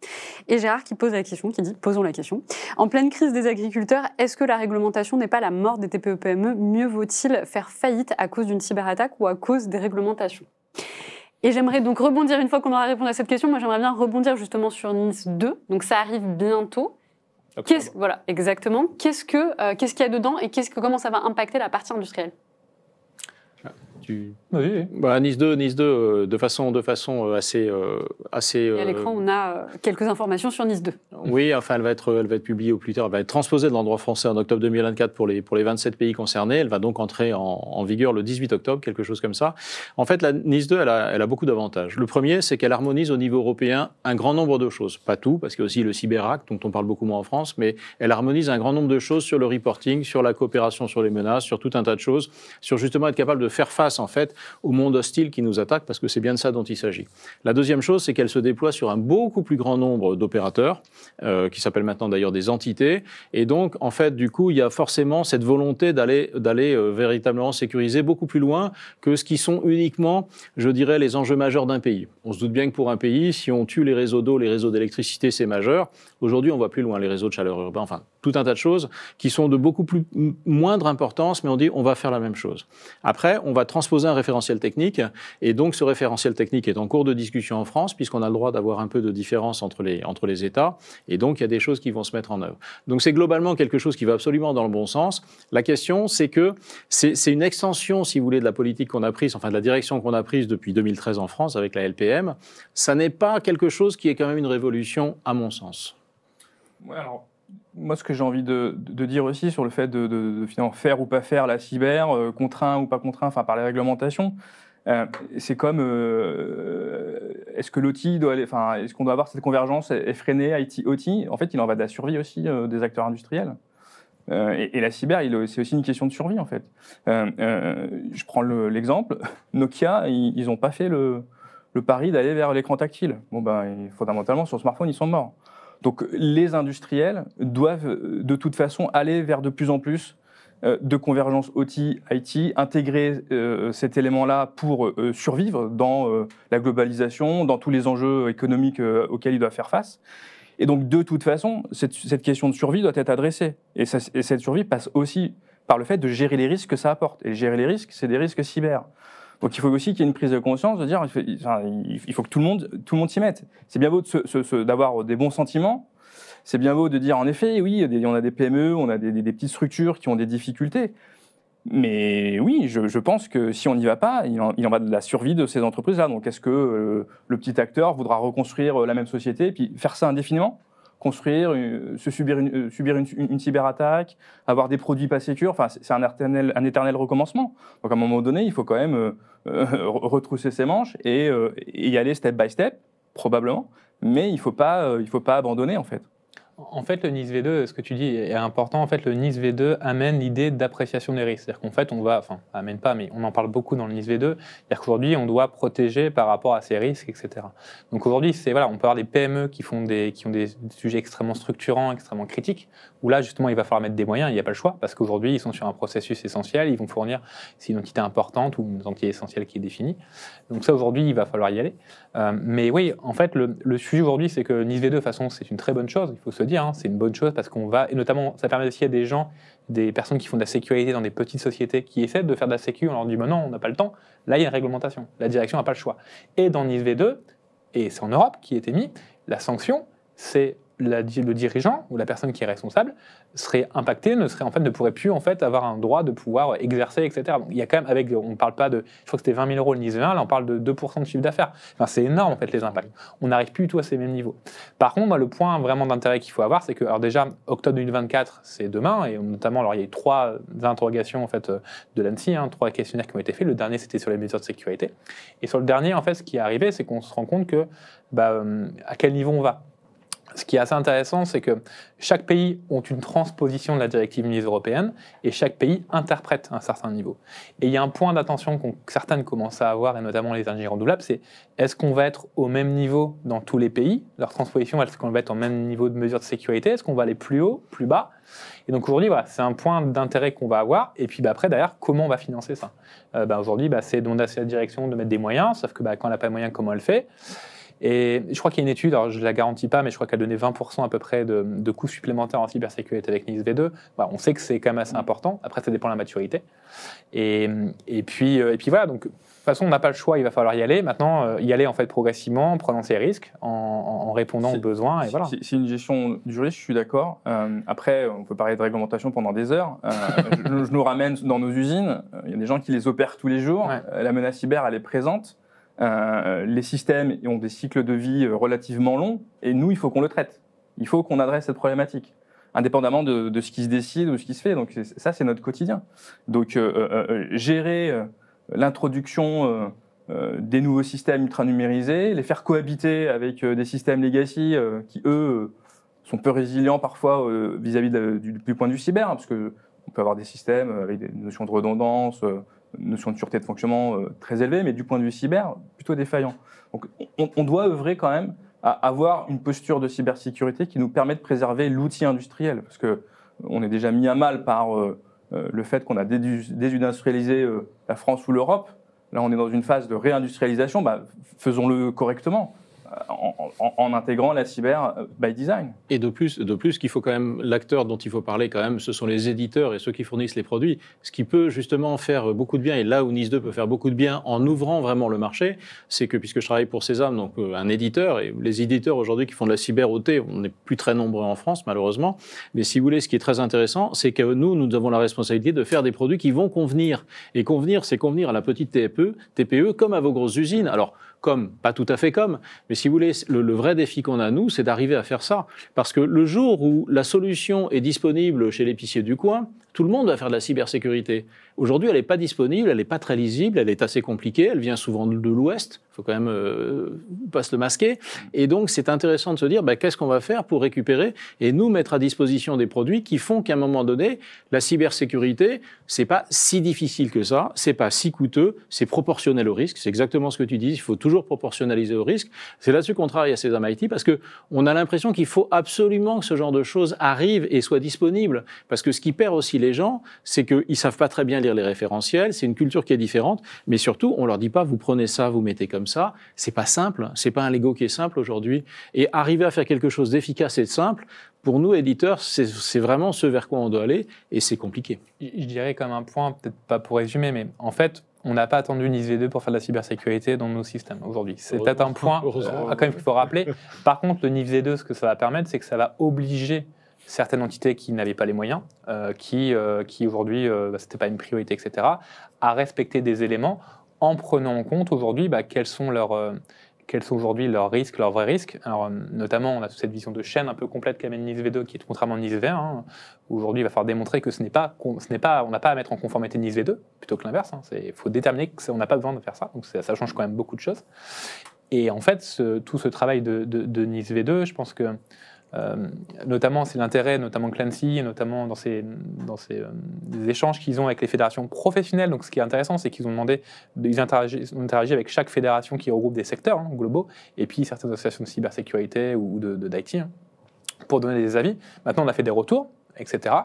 Et Gérard qui pose la question, qui dit, posons la question. En pleine crise des agriculteurs, est-ce que la réglementation n'est pas la mort des TPE, PME? Mieux vaut-il faire faillite à cause d'une cyberattaque ou à cause des réglementations? Et j'aimerais donc rebondir, une fois qu'on aura répondu à cette question, moi j'aimerais bien rebondir justement sur Nice 2. Donc ça arrive bientôt. Voilà, exactement. Qu'est-ce qu'il y a dedans et comment ça va impacter la partie industrielle? Oui. Nice 2, de façon assez. Et à l'écran, on a quelques informations sur Nice 2. Oui, enfin, elle va être publiée au plus tard. Elle va être transposée dans le droit français en octobre 2024 pour les 27 pays concernés. Elle va donc entrer en vigueur le 18 octobre, quelque chose comme ça. En fait, la Nice 2, elle a beaucoup d'avantages. Le premier, c'est qu'elle harmonise au niveau européen un grand nombre de choses. Pas tout, parce qu'il y a aussi le Cyber-Act, dont on parle beaucoup moins en France, mais elle harmonise un grand nombre de choses sur le reporting, sur la coopération sur les menaces, sur tout un tas de choses, sur justement être capable de faire face face en fait au monde hostile qui nous attaque, parce que c'est bien de ça dont il s'agit. La deuxième chose, c'est qu'elle se déploie sur un beaucoup plus grand nombre d'opérateurs, qui s'appellent maintenant d'ailleurs des entités, et donc en fait du coup il y a forcément cette volonté d'aller véritablement sécuriser beaucoup plus loin que ce qui sont uniquement, je dirais, les enjeux majeurs d'un pays. On se doute bien que pour un pays, si on tue les réseaux d'eau, les réseaux d'électricité, c'est majeur. Aujourd'hui, on voit plus loin les réseaux de chaleur urbains, enfin tout un tas de choses qui sont de beaucoup plus moindre importance, mais on dit on va faire la même chose. Après, on va transposer un référentiel technique, et donc ce référentiel technique est en cours de discussion en France, puisqu'on a le droit d'avoir un peu de différence entre les États, et donc il y a des choses qui vont se mettre en œuvre. Donc c'est globalement quelque chose qui va absolument dans le bon sens. La question, c'est que c'est une extension, si vous voulez, de la politique qu'on a prise, enfin de la direction qu'on a prise depuis 2013 en France avec la LPM. Ça n'est pas quelque chose qui est quand même une révolution, à mon sens. Ouais, alors, moi, ce que j'ai envie de dire aussi sur le fait de finalement faire ou pas faire la cyber, contraint ou pas contraint, enfin par les réglementations, c'est comme est-ce que l'OT doit aller, enfin est-ce qu'on doit avoir cette convergence effrénée IT-OT? En fait, il en va de la survie aussi des acteurs industriels. Et la cyber, c'est aussi une question de survie en fait. Je prends l'exemple, Nokia, ils n'ont pas fait le pari d'aller vers l'écran tactile. Bon ben, fondamentalement sur smartphone, ils sont morts. Donc les industriels doivent de toute façon aller vers de plus en plus de convergence OT-IT, intégrer cet élément-là pour survivre dans la globalisation, dans tous les enjeux économiques auxquels ils doivent faire face. Et donc de toute façon, cette question de survie doit être adressée. Et cette survie passe aussi par le fait de gérer les risques que ça apporte. Et gérer les risques, c'est des risques cyber. Donc il faut aussi qu'il y ait une prise de conscience de dire il faut que tout le monde s'y mette. C'est bien beau d'avoir des bons sentiments, c'est bien beau de dire en effet, oui, on a des PME, on a des petites structures qui ont des difficultés. Mais oui, je pense que si on n'y va pas, il en va de la survie de ces entreprises-là. Donc est-ce que le petit acteur voudra reconstruire la même société et puis faire ça indéfiniment ? Construire, subir une cyberattaque, avoir des produits pas sécures, enfin, c'est un éternel recommencement. Donc à un moment donné, il faut quand même retrousser ses manches et y aller step by step, probablement, mais il faut pas abandonner en fait. En fait, le NIS V2, ce que tu dis est important. En fait, le NIS V2 amène l'idée d'appréciation des risques. C'est-à-dire qu'en fait, amène pas, mais on en parle beaucoup dans le NIS V2. C'est-à-dire qu'aujourd'hui, on doit protéger par rapport à ces risques, etc. Donc aujourd'hui, on peut avoir des PME qui ont des sujets extrêmement structurants, extrêmement critiques, où là, justement, il va falloir mettre des moyens. Il n'y a pas le choix, parce qu'aujourd'hui, ils sont sur un processus essentiel. Ils vont fournir, c'est une entité importante ou une entité essentielle qui est définie. Donc ça, aujourd'hui, il va falloir y aller. Mais oui, en fait, le sujet aujourd'hui, c'est que NIS V2, de toute façon, c'est une très bonne chose. Il faut se dire, c'est une bonne chose parce qu'on va, et notamment, ça permet aussi à des personnes qui font de la sécurité dans des petites sociétés qui essaient de faire de la sécu, on leur dit, non, on n'a pas le temps. Là, il y a une réglementation. La direction n'a pas le choix. Et dans NIS V2, et c'est en Europe qui a été mis, la sanction, c'est le dirigeant ou la personne qui est responsable serait impacté, ne pourrait plus en fait avoir un droit de pouvoir exercer, etc. Donc, il y a quand même, on ne parle pas de, je crois que c'était 20 000 € le NIS 1, là on parle de 2% de chiffre d'affaires. Enfin, c'est énorme en fait les impacts. On n'arrive plus du tout à ces mêmes niveaux. Par contre, moi, le point vraiment d'intérêt qu'il faut avoir, c'est que, alors déjà, octobre 2024, c'est demain, et notamment, alors il y a eu 3 interrogations en fait de l'ANSSI, 3 questionnaires qui ont été faits. Le dernier, c'était sur les mesures de sécurité. Et sur le dernier, en fait, ce qui est arrivé, c'est qu'on se rend compte que, à quel niveau on va. Ce qui est assez intéressant, c'est que chaque pays a une transposition de la directive NIS européenne et chaque pays interprète un certain niveau. Et il y a un point d'attention que certaines commencent à avoir, et notamment les ingénieurs renouvelables, c'est est-ce qu'on va être au même niveau dans tous les pays, leur transposition, est-ce qu'on va être au même niveau de mesure de sécurité, est-ce qu'on va aller plus haut, plus bas? Et donc aujourd'hui, voilà, c'est un point d'intérêt qu'on va avoir. Et puis après, derrière, comment on va financer ça? Aujourd'hui, c'est demander à la direction de mettre des moyens, sauf que quand elle n'a pas de moyens, comment elle fait? Et je crois qu'il y a une étude, alors je ne la garantis pas, mais je crois qu'elle donnait 20% à peu près de coûts supplémentaires en cybersécurité avec NIS V2. Voilà, on sait que c'est quand même assez important. Après, ça dépend de la maturité. Et puis voilà, donc de toute façon, on n'a pas le choix, il va falloir y aller. Maintenant, y aller en fait progressivement, en prenant ses risques, en répondant aux besoins. Et voilà. C'est une gestion du risque, je suis d'accord. Après, on peut parler de réglementation pendant des heures. Je nous ramène dans nos usines. Il y a des gens qui les opèrent tous les jours. Ouais. La menace cyber, elle est présente. Les systèmes ont des cycles de vie relativement longs et nous, il faut qu'on le traite. Il faut qu'on adresse cette problématique, indépendamment de ce qui se décide ou ce qui se fait. Donc ça, c'est notre quotidien. Donc gérer l'introduction des nouveaux systèmes ultra-numérisés, les faire cohabiter avec des systèmes legacy qui, eux, sont peu résilients parfois vis-à-vis du point de vue cyber, parce que on peut avoir des systèmes avec des notions de redondance, notion de sûreté de fonctionnement très élevée, mais du point de vue cyber, plutôt défaillant. Donc on doit œuvrer quand même à avoir une posture de cybersécurité qui nous permet de préserver l'outil industriel, parce qu'on est déjà mis à mal par le fait qu'on a désindustrialisé la France ou l'Europe. Là, on est dans une phase de réindustrialisation, faisons-le correctement. En intégrant la cyber by design. Et de plus, qu'il faut quand même, l'acteur dont il faut parler quand même, ce sont les éditeurs et ceux qui fournissent les produits. Ce qui peut justement faire beaucoup de bien, et là où NIS 2 peut faire beaucoup de bien en ouvrant vraiment le marché, c'est que, puisque je travaille pour Sésame, donc un éditeur, et les éditeurs aujourd'hui qui font de la cyber OT, on n'est plus très nombreux en France malheureusement, mais si vous voulez, ce qui est très intéressant, c'est que nous avons la responsabilité de faire des produits qui vont convenir. Et convenir, c'est convenir à la petite TPE comme à vos grosses usines. Alors, pas tout à fait comme, mais si vous voulez, le vrai défi qu'on a, nous, c'est d'arriver à faire ça. Parce que le jour où la solution est disponible chez l'épicier du coin, tout le monde va faire de la cybersécurité. Aujourd'hui, elle n'est pas disponible, elle n'est pas très lisible, elle est assez compliquée, elle vient souvent de l'Ouest, il faut quand même pas se le masquer. Et donc, c'est intéressant de se dire, qu'est-ce qu'on va faire pour récupérer et nous mettre à disposition des produits qui font qu'à un moment donné, la cybersécurité, c'est pas si difficile que ça, c'est pas si coûteux, c'est proportionnel au risque, c'est exactement ce que tu dis, il faut toujours proportionnaliser au risque. C'est là-dessus qu'on travaille à Sésame IT, parce qu'on a l'impression qu'il faut absolument que ce genre de choses arrive et soit disponible, parce que ce qui perd aussi les gens, c'est qu'ils ne savent pas très bien lire les référentiels, c'est une culture qui est différente, mais surtout, on ne leur dit pas, vous prenez ça, vous mettez comme ça, c'est pas simple, c'est pas un Lego qui est simple aujourd'hui, et arriver à faire quelque chose d'efficace et de simple, pour nous, éditeurs, c'est vraiment ce vers quoi on doit aller, et c'est compliqué. Je dirais comme un point, peut-être pas pour résumer, mais en fait, on n'a pas attendu NIS V2 pour faire de la cybersécurité dans nos systèmes aujourd'hui. C'est peut-être un point quand même qu'il faut rappeler. Par contre, le NIS V2, ce que ça va permettre, c'est que ça va obliger certaines entités qui n'avaient pas les moyens, qui aujourd'hui, c'était pas une priorité, etc., à respecter des éléments en prenant en compte aujourd'hui quels sont aujourd'hui leurs risques, leurs vrais risques. Alors, notamment, on a toute cette vision de chaîne un peu complète qu'amène NIS V2, qui est contrairement à NIS V1. Hein. Aujourd'hui, il va falloir démontrer que on n'a pas à mettre en conformité NIS V2, plutôt que l'inverse. Hein. Il faut déterminer qu'on n'a pas besoin de faire ça. Donc, ça change quand même beaucoup de choses. Et en fait, tout ce travail de NIS V2, je pense que notamment, c'est l'intérêt, notamment Clancy, et notamment dans ces échanges qu'ils ont avec les fédérations professionnelles. Donc, ce qui est intéressant, c'est qu'ils ont ils interagissent avec chaque fédération qui regroupe des secteurs globaux, et puis certaines associations de cybersécurité ou d'IT, pour donner des avis. Maintenant, on a fait des retours, etc.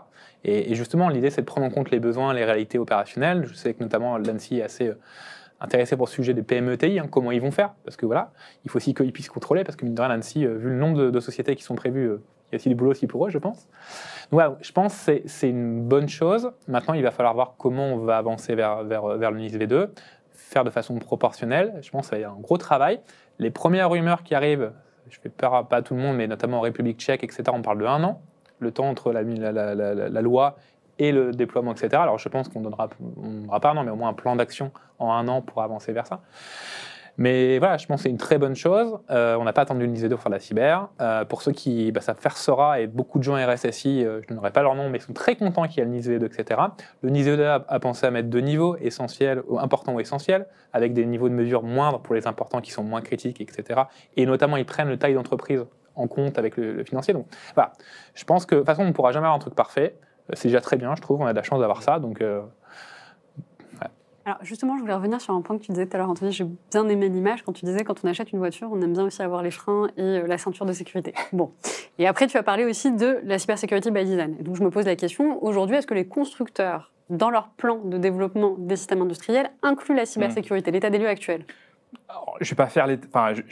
Et justement, l'idée, c'est de prendre en compte les besoins, les réalités opérationnelles. Je sais que notamment Clancy est assez intéressé pour ce sujet des PME-TI, comment ils vont faire, parce que voilà, il faut aussi qu'ils puissent contrôler, parce que mine de rien, l'ANSSI, vu le nombre de sociétés qui sont prévues, il y a aussi du boulot aussi pour eux, je pense. Donc voilà, je pense que c'est une bonne chose. Maintenant, il va falloir voir comment on va avancer vers le NIS V2, faire de façon proportionnelle. Je pense qu'il y a un gros travail. Les premières rumeurs qui arrivent, je fais peur pas à tout le monde, mais notamment en République tchèque, etc., on parle de 1 an, le temps entre la loi et le déploiement, etc. Alors, je pense qu'on donnera pas un an, mais au moins un plan d'action en 1 an pour avancer vers ça. Mais voilà, je pense que c'est une très bonne chose. On n'a pas attendu le NIS V2 pour faire de la cyber. Pour ceux qui ça versera, et beaucoup de gens RSSI, je ne donnerai pas leur nom, mais ils sont très contents qu'il y ait le NIS V2, etc. Le NIS V2 a pensé à mettre 2 niveaux, importants ou essentiels, avec des niveaux de mesure moindres pour les importants qui sont moins critiques, etc. Et notamment, ils prennent le taille d'entreprise en compte avec le financier. Donc voilà, je pense que de toute façon, on ne pourra jamais avoir un truc parfait. C'est déjà très bien, je trouve. On a de la chance d'avoir ça. Donc, Alors justement, je voulais revenir sur un point que tu disais tout à l'heure, Anthony. J'ai bien aimé l'image quand tu disais quand on achète une voiture, on aime bien aussi avoir les freins et la ceinture de sécurité. Bon. Et après, tu as parlé aussi de la cybersécurité by design. Et donc, je me pose la question, aujourd'hui, est-ce que les constructeurs, dans leur plan de développement des systèmes industriels, incluent la cybersécurité, l'état des lieux actuel? Alors, je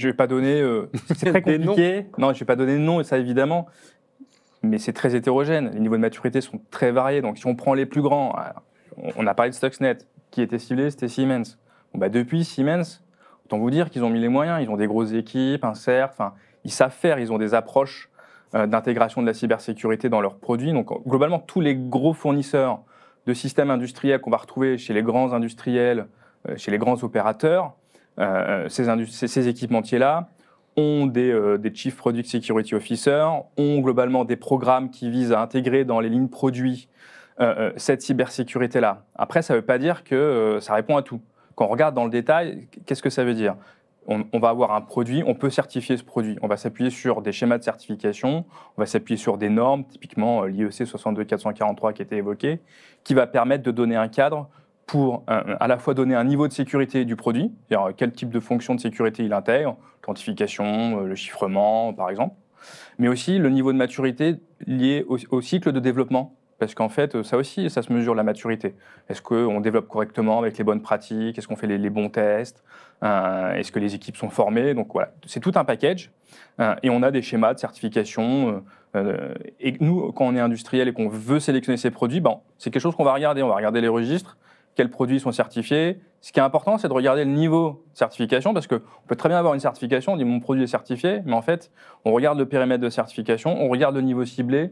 vais pas donner. C'est très compliqué. Non, je vais pas donner de nom, et ça évidemment. Mais c'est très hétérogène. Les niveaux de maturité sont très variés. Donc, si on prend les plus grands, on a parlé de Stuxnet. Qui était ciblé, c'était Siemens. Depuis, Siemens, autant vous dire qu'ils ont mis les moyens. Ils ont des grosses équipes, un CERF. Ils savent faire. Ils ont des approches d'intégration de la cybersécurité dans leurs produits. Donc, globalement, tous les gros fournisseurs de systèmes industriels qu'on va retrouver chez les grands industriels, chez les grands opérateurs, ces équipementiers-là, ont des Chief Product Security Officers, ont globalement des programmes qui visent à intégrer dans les lignes produits cette cybersécurité-là. Après, ça ne veut pas dire que ça répond à tout. Quand on regarde dans le détail, qu'est-ce que ça veut dire ? On va avoir un produit, on peut certifier ce produit. On va s'appuyer sur des schémas de certification, on va s'appuyer sur des normes, typiquement l'IEC 62443 qui a été évoqué, qui va permettre de donner un cadre pour à la fois donner un niveau de sécurité du produit, c'est-à-dire quel type de fonction de sécurité il intègre, quantification, le chiffrement par exemple, mais aussi le niveau de maturité lié au cycle de développement. Parce qu'en fait, ça aussi, ça se mesure la maturité. Est-ce qu'on développe correctement avec les bonnes pratiques? Est-ce qu'on fait les bons tests? Est-ce que les équipes sont formées? Donc voilà, c'est tout un package. Et on a des schémas de certification. Et nous, quand on est industriel et qu'on veut sélectionner ces produits, c'est quelque chose qu'on va regarder. On va regarder les registres, quels produits sont certifiés. Ce qui est important, c'est de regarder le niveau de certification, parce qu'on peut très bien avoir une certification, on dit mon produit est certifié, mais en fait, on regarde le périmètre de certification, on regarde le niveau ciblé.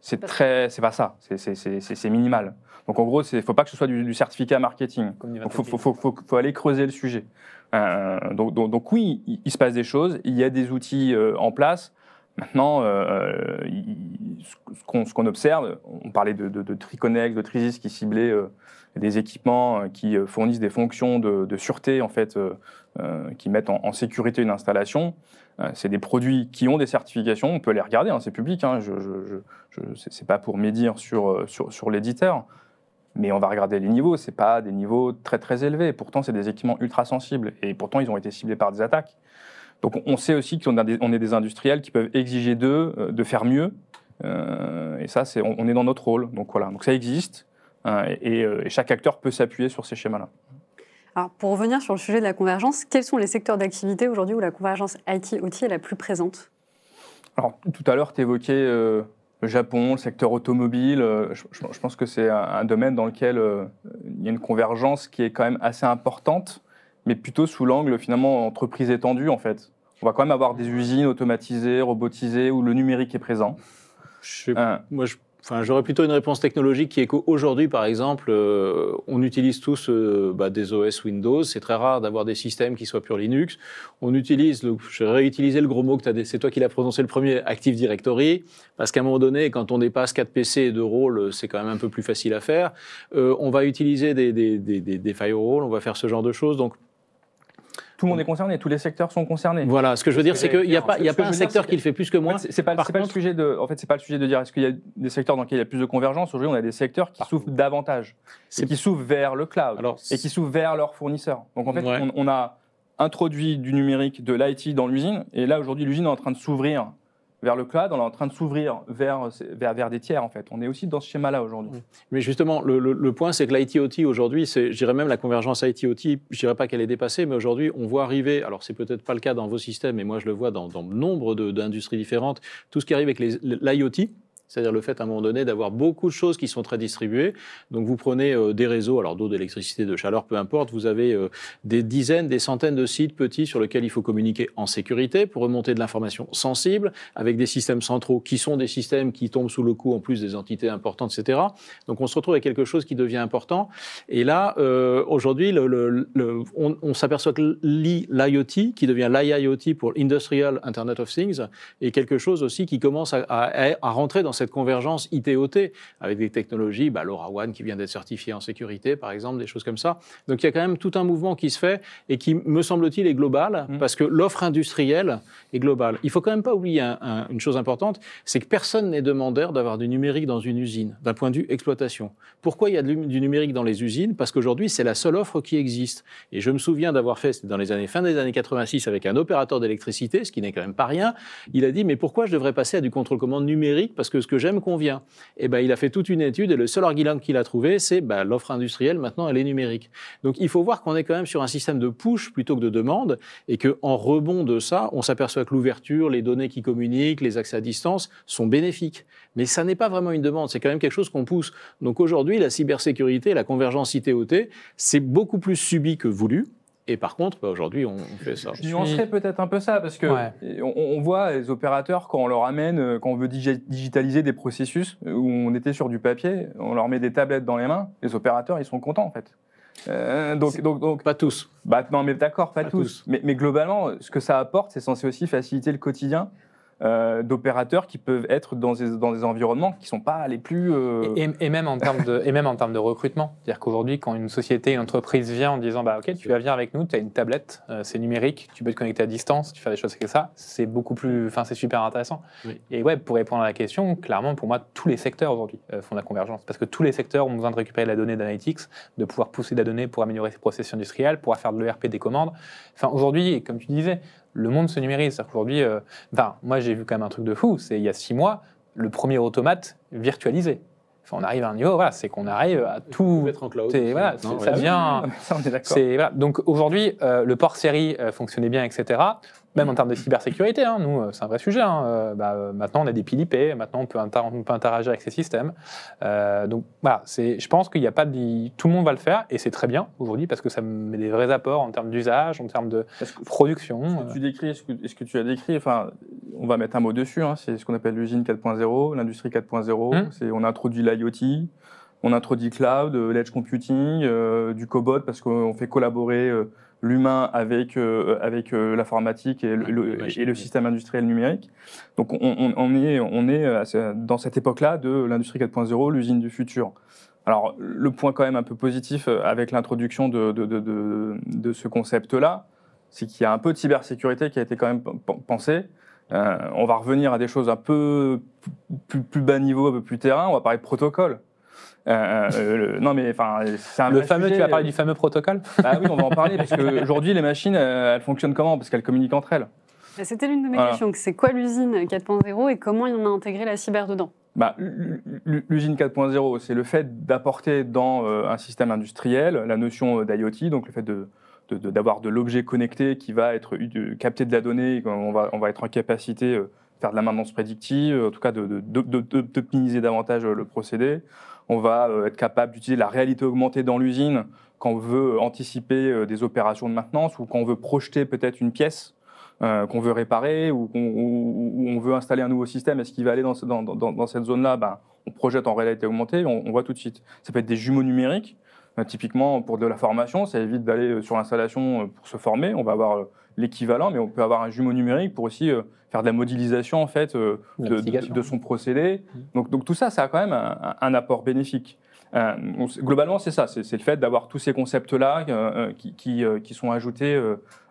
C'est pas ça, c'est minimal. Donc en gros, faut pas que ce soit du certificat marketing. Donc faut aller creuser le sujet. Donc oui, il se passe des choses, il y a des outils en place. Maintenant, ce qu'on observe, on parlait de Triconex, de Trisys qui ciblaient des équipements qui fournissent des fonctions de sûreté en fait, qui mettent en sécurité une installation. C'est des produits qui ont des certifications, on peut les regarder, c'est public, c'est pas pour médire sur l'éditeur, mais on va regarder les niveaux, c'est pas des niveaux très très élevés, pourtant c'est des équipements ultra sensibles, et pourtant ils ont été ciblés par des attaques. Donc on sait aussi qu'on est des industriels qui peuvent exiger d'eux de faire mieux, et ça on est dans notre rôle, donc voilà, donc ça existe, et chaque acteur peut s'appuyer sur ces schémas-là. Alors, pour revenir sur le sujet de la convergence, quels sont les secteurs d'activité aujourd'hui où la convergence IT-OT est la plus présente? Alors, tout à l'heure, tu évoquais le Japon, le secteur automobile. Je pense que c'est un domaine dans lequel il y a une convergence qui est quand même assez importante, mais plutôt sous l'angle, finalement, entreprise étendue, en fait. On va quand même avoir des usines automatisées, robotisées, où le numérique est présent. J'aurais plutôt une réponse technologique qui est qu'aujourd'hui, par exemple, on utilise tous des OS Windows. C'est très rare d'avoir des systèmes qui soient pure Linux. On utilise, je vais réutiliser le gros mot que c'est toi qui l'as prononcé le premier, Active Directory, parce qu'à un moment donné, quand on dépasse 4 PC et 2 rôles, c'est quand même un peu plus facile à faire. On va utiliser des firewalls, on va faire ce genre de choses. Donc, tout le monde est concerné, tous les secteurs sont concernés. Voilà, ce que je veux dire, c'est qu'il n'y a pas un secteur qui le fait plus que moi. C'est pas le sujet de dire est-ce qu'il y a des secteurs dans lesquels il y a plus de convergence. Aujourd'hui, on a des secteurs qui s'ouvrent davantage, et qui s'ouvrent vers le cloud, et qui s'ouvrent vers leurs fournisseurs. Donc en fait, on a introduit du numérique, de l'IT dans l'usine, et là aujourd'hui, l'usine est en train de s'ouvrir vers le cloud, on est en train de s'ouvrir vers des tiers, en fait. On est aussi dans ce schéma-là aujourd'hui. Mais justement, le point, c'est que l'IT-OT aujourd'hui, je dirais même la convergence IT-OT, je dirais pas qu'elle est dépassée, mais aujourd'hui, on voit arriver, alors c'est peut-être pas le cas dans vos systèmes, mais moi je le vois dans nombre d'industries différentes, tout ce qui arrive avec l'IoT, c'est-à-dire le fait à un moment donné d'avoir beaucoup de choses qui sont très distribuées. Donc vous prenez des réseaux, alors d'eau, d'électricité, de chaleur, peu importe, vous avez des dizaines, des centaines de sites petits sur lesquels il faut communiquer en sécurité pour remonter de l'information sensible, avec des systèmes centraux qui sont des systèmes qui tombent sous le coup en plus des entités importantes, etc. Donc on se retrouve avec quelque chose qui devient important. Et là, aujourd'hui, on s'aperçoit que l'IoT, qui devient l'IIoT pour Industrial Internet of Things, est quelque chose aussi qui commence à rentrer dans cette convergence IT-OT, avec des technologies, LoRaWAN qui vient d'être certifié en sécurité, par exemple, des choses comme ça. Donc il y a quand même tout un mouvement qui se fait et qui, me semble-t-il, est global, parce que l'offre industrielle est globale. Il ne faut quand même pas oublier une chose importante, c'est que personne n'est demandeur d'avoir du numérique dans une usine, d'un point de vue exploitation. Pourquoi il y a du numérique dans les usines? Parce qu'aujourd'hui, c'est la seule offre qui existe. Et je me souviens d'avoir fait, c'était dans fin des années 86, avec un opérateur d'électricité, ce qui n'est quand même pas rien. Il a dit, mais pourquoi je devrais passer à du contrôle-commande numérique? Parce que ce que j'aime convient. Et il a fait toute une étude et le seul argument qu'il a trouvé, c'est l'offre industrielle, maintenant, elle est numérique. Donc, il faut voir qu'on est quand même sur un système de push plutôt que de demande et qu'en rebond de ça, on s'aperçoit que l'ouverture, les données qui communiquent, les accès à distance sont bénéfiques. Mais ça n'est pas vraiment une demande, c'est quand même quelque chose qu'on pousse. Donc, aujourd'hui, la cybersécurité, la convergence IT-OT, c'est beaucoup plus subi que voulu. Et par contre, aujourd'hui, on fait ça. Je nuancerais peut-être un peu ça, parce que on voit les opérateurs, quand on leur amène, quand on veut digitaliser des processus où on était sur du papier, on leur met des tablettes dans les mains, les opérateurs, ils sont contents en fait. Donc pas tous. Non, mais d'accord, pas tous. Mais globalement, ce que ça apporte, c'est censé aussi faciliter le quotidien d'opérateurs qui peuvent être dans des environnements qui ne sont pas les plus... Et même en termes de recrutement. C'est-à-dire qu'aujourd'hui, quand une société, une entreprise vient en disant bah, « Ok, tu vas venir avec nous, tu as une tablette, c'est numérique, tu peux te connecter à distance, tu fais des choses comme ça », c'est beaucoup plus... Enfin, c'est super intéressant. Oui. Et ouais, pour répondre à la question, clairement, pour moi, tous les secteurs aujourd'hui font de la convergence. Parce que tous les secteurs ont besoin de récupérer de la donnée d'analytics, de pouvoir pousser de la donnée pour améliorer ses processus industriels, pouvoir faire de l'ERP des commandes. Enfin, aujourd'hui, comme tu disais, le monde se numérise. C'est-à-dire qu'aujourd'hui, moi j'ai vu quand même un truc de fou, c'est il y a 6 mois, le premier automate virtualisé. Enfin, on arrive à un niveau, voilà, c'est qu'on arrive à tout mettre en cloud. Voilà, ça devient. Ça, on est d'accord. Voilà. Donc aujourd'hui, le port série fonctionnait bien, etc. Même en termes de cybersécurité, hein, nous, c'est un vrai sujet. Hein. Maintenant, on a des piles IP, maintenant, on peut interagir avec ces systèmes. Donc voilà, je pense qu'il n'y a pas de... Tout le monde va le faire, et c'est très bien aujourd'hui, parce que ça met des vrais apports en termes d'usage, en termes de production. Ce que tu as décrit, enfin, on va mettre un mot dessus, hein, c'est ce qu'on appelle l'usine 4.0, l'industrie 4.0. On a introduit l'IoT, on introduit cloud, l'edge computing, du cobot, parce qu'on fait collaborer l'humain avec l'informatique et le système industriel numérique. Donc on est dans cette époque-là de l'industrie 4.0, l'usine du futur. Alors le point quand même un peu positif avec l'introduction de ce concept-là, c'est qu'il y a un peu de cybersécurité qui a été quand même pensé. On va revenir à des choses un peu plus bas niveau, un peu plus terrain. On va parler de protocole. Non mais enfin, c'est un le vrai fameux. sujet. Tu vas parler du fameux protocole. Bah oui, on va en parler parce qu'aujourd'hui les machines, elles fonctionnent comment? Parce qu'elles communiquent entre elles. C'était l'une de mes questions. C'est quoi l'usine 4.0 et comment on a intégré la cyber dedans? L'usine 4.0, c'est le fait d'apporter dans un système industriel la notion d'IoT, donc le fait d'avoir de l'objet connecté qui va capter de la donnée, on va être en capacité de faire de la maintenance prédictive, en tout cas d'optimiser davantage le procédé. On va être capable d'utiliser la réalité augmentée dans l'usine quand on veut anticiper des opérations de maintenance ou quand on veut projeter peut-être une pièce qu'on veut réparer ou on veut installer un nouveau système. Est-ce qu'il va aller dans cette zone-là? On projette en réalité augmentée, on voit tout de suite. Ça peut être des jumeaux numériques. Typiquement, pour de la formation, ça évite d'aller sur l'installation pour se former. On va avoir l'équivalent, mais on peut avoir un jumeau numérique pour aussi faire de la modélisation en fait, de son procédé. Donc tout ça, ça a quand même un apport bénéfique. Globalement, c'est ça. C'est le fait d'avoir tous ces concepts-là qui sont ajoutés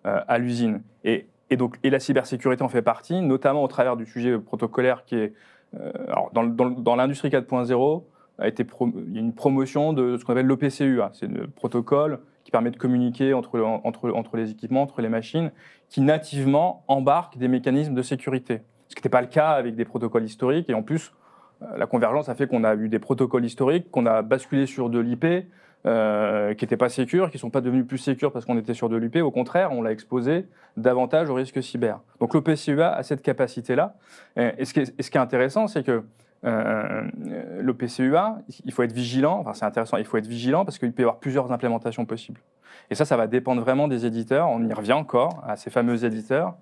à l'usine. Et la cybersécurité en fait partie, notamment au travers du sujet protocolaire qui est... alors dans l'industrie 4.0, il y a une promotion de ce qu'on appelle l'OPCUA. C'est le protocole qui permet de communiquer entre les équipements, entre les machines, qui nativement embarque des mécanismes de sécurité. Ce qui n'était pas le cas avec des protocoles historiques. Et en plus, la convergence a fait qu'on a eu des protocoles historiques, qu'on a basculé sur de l'IP, qui n'étaient pas sécures, qui ne sont pas devenus plus sécures parce qu'on était sur de l'IP. Au contraire, on l'a exposé davantage au risque cyber. Donc l'OPCUA a cette capacité-là. Et ce qui est intéressant, c'est que l'OPCUA, il faut être vigilant, enfin c'est intéressant, il faut être vigilant parce qu'il peut y avoir plusieurs implémentations possibles. Et ça va dépendre vraiment des éditeurs, on y revient encore à ces fameux éditeurs.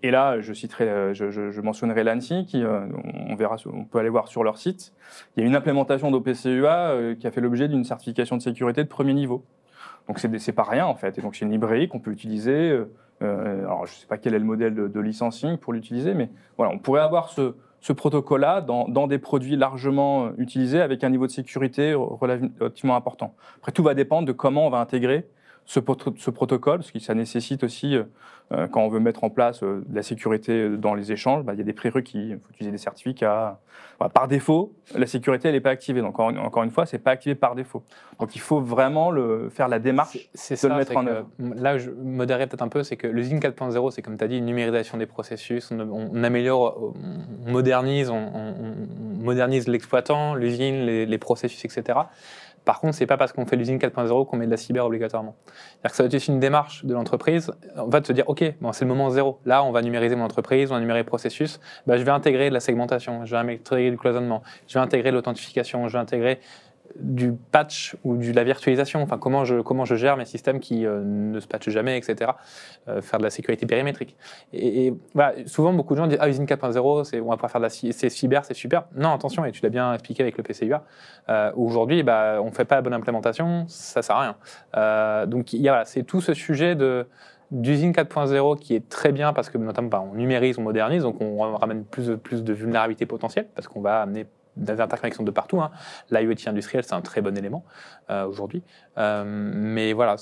Et là, je mentionnerai l'ANSSI, on peut aller voir sur leur site. Il y a une implémentation d'OPCUA qui a fait l'objet d'une certification de sécurité de premier niveau. Donc c'est pas rien en fait, et donc c'est une librairie qu'on peut utiliser. Alors je ne sais pas quel est le modèle de licensing pour l'utiliser, mais voilà, on pourrait avoir ce protocole-là dans des produits largement utilisés avec un niveau de sécurité relativement important. Après, tout va dépendre de comment on va intégrer ce protocole, parce que ça nécessite aussi, quand on veut mettre en place de la sécurité dans les échanges, il y a des prérequis, il faut utiliser des certificats. Voilà, par défaut, la sécurité, elle n'est pas activée. Donc, encore une fois, ce n'est pas activé par défaut. Donc, il faut vraiment faire la démarche de le mettre en œuvre. Là, je modérerais peut-être un peu, c'est que l'usine 4.0, c'est comme tu as dit, une numérisation des processus, on améliore, on modernise l'exploitant, l'usine, les processus, etc. Par contre, ce n'est pas parce qu'on fait l'usine 4.0 qu'on met de la cyber obligatoirement. C'est-à-dire que ça va être une démarche de l'entreprise. On va se dire, OK, c'est le moment zéro. Là, on va numériser mon entreprise, on va numérer le processus. Je vais intégrer de la segmentation, je vais intégrer du cloisonnement, je vais intégrer l'authentification, je vais intégrer du patch ou de la virtualisation, enfin comment je gère mes systèmes qui ne se patchent jamais, etc. Faire de la sécurité périmétrique. Et voilà, souvent, beaucoup de gens disent « Ah, usine 4.0, on va pas faire de la cyber, c'est super ». Non, attention, et tu l'as bien expliqué avec le PCUA, aujourd'hui, on ne fait pas la bonne implémentation, ça ne sert à rien. Donc, voilà, c'est tout ce sujet de d'usine 4.0 qui est très bien parce que notamment on numérise, on modernise, donc on ramène plus de vulnérabilité potentielle parce qu'on va amener des interconnexions de partout. L'IoT industriel, c'est un très bon élément aujourd'hui. Mais voilà,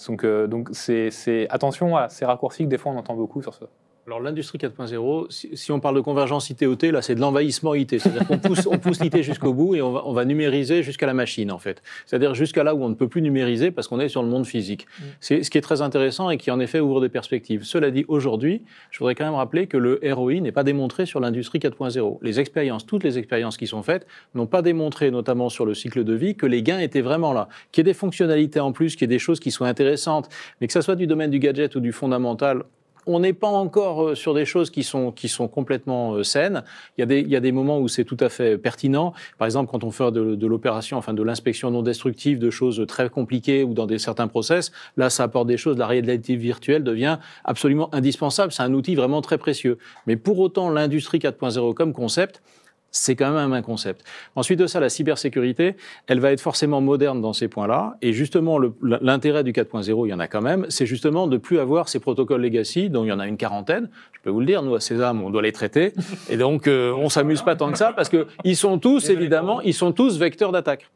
donc c'est attention à ces raccourcis que des fois on entend beaucoup sur ça. Alors l'industrie 4.0, si on parle de convergence IT-OT, là c'est de l'envahissement IT, c'est-à-dire qu'on pousse l'IT jusqu'au bout et on va numériser jusqu'à la machine en fait. C'est-à-dire jusqu'à là où on ne peut plus numériser parce qu'on est sur le monde physique. C'est ce qui est très intéressant et qui en effet ouvre des perspectives. Cela dit, aujourd'hui, je voudrais quand même rappeler que le ROI n'est pas démontré sur l'industrie 4.0. Les expériences, toutes les expériences qui sont faites n'ont pas démontré, notamment sur le cycle de vie, que les gains étaient vraiment là. Qu'il y ait des fonctionnalités en plus, qu'il y ait des choses qui soient intéressantes, mais que ça soit du domaine du gadget ou du fondamental, on n'est pas encore sur des choses qui sont complètement saines. Il y a des moments où c'est tout à fait pertinent. Par exemple, quand on fait de l'opération, enfin de l'inspection non destructive, de choses très compliquées ou dans certains process, là, ça apporte des choses. La réalité virtuelle devient absolument indispensable. C'est un outil vraiment très précieux. Mais pour autant, l'industrie 4.0 comme concept, c'est quand même un concept. Ensuite de ça, la cybersécurité, elle va être forcément moderne dans ces points-là. Et justement, l'intérêt du 4.0, il y en a quand même, c'est justement de ne plus avoir ces protocoles legacy, dont il y en a une quarantaine. Je peux vous le dire, nous, à Sésame, on doit les traiter. Et donc, on ne s'amuse pas tant que ça, parce qu'ils sont tous, évidemment, ils sont tous vecteurs d'attaque.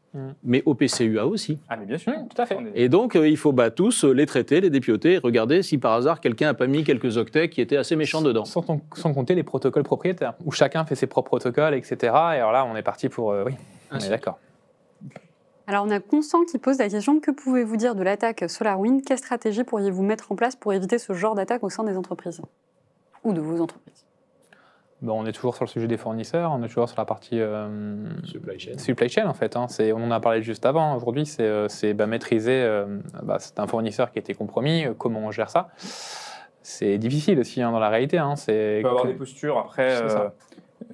Mais au PCUA aussi. Ah, mais bien sûr, tout à fait. Et donc, il faut tous les traiter, les dépioter, et regarder si par hasard, quelqu'un n'a pas mis quelques octets qui étaient assez méchants dedans. Sans compter les protocoles propriétaires, où chacun fait ses propres protocoles, etc. Et alors là, on est parti pour... oui, on est d'accord. Alors, on a Constant qui pose la question, que pouvez-vous dire de l'attaque SolarWinds? Quelle stratégie pourriez-vous mettre en place pour éviter ce genre d'attaque au sein des entreprises? Ou de vos entreprises? Bon, on est toujours sur le sujet des fournisseurs, on est toujours sur la partie supply chain en fait. On en a parlé juste avant. Aujourd'hui, c'est maîtriser. C'est un fournisseur qui a été compromis. Comment on gère ça? C'est difficile aussi dans la réalité. On peut avoir des postures après.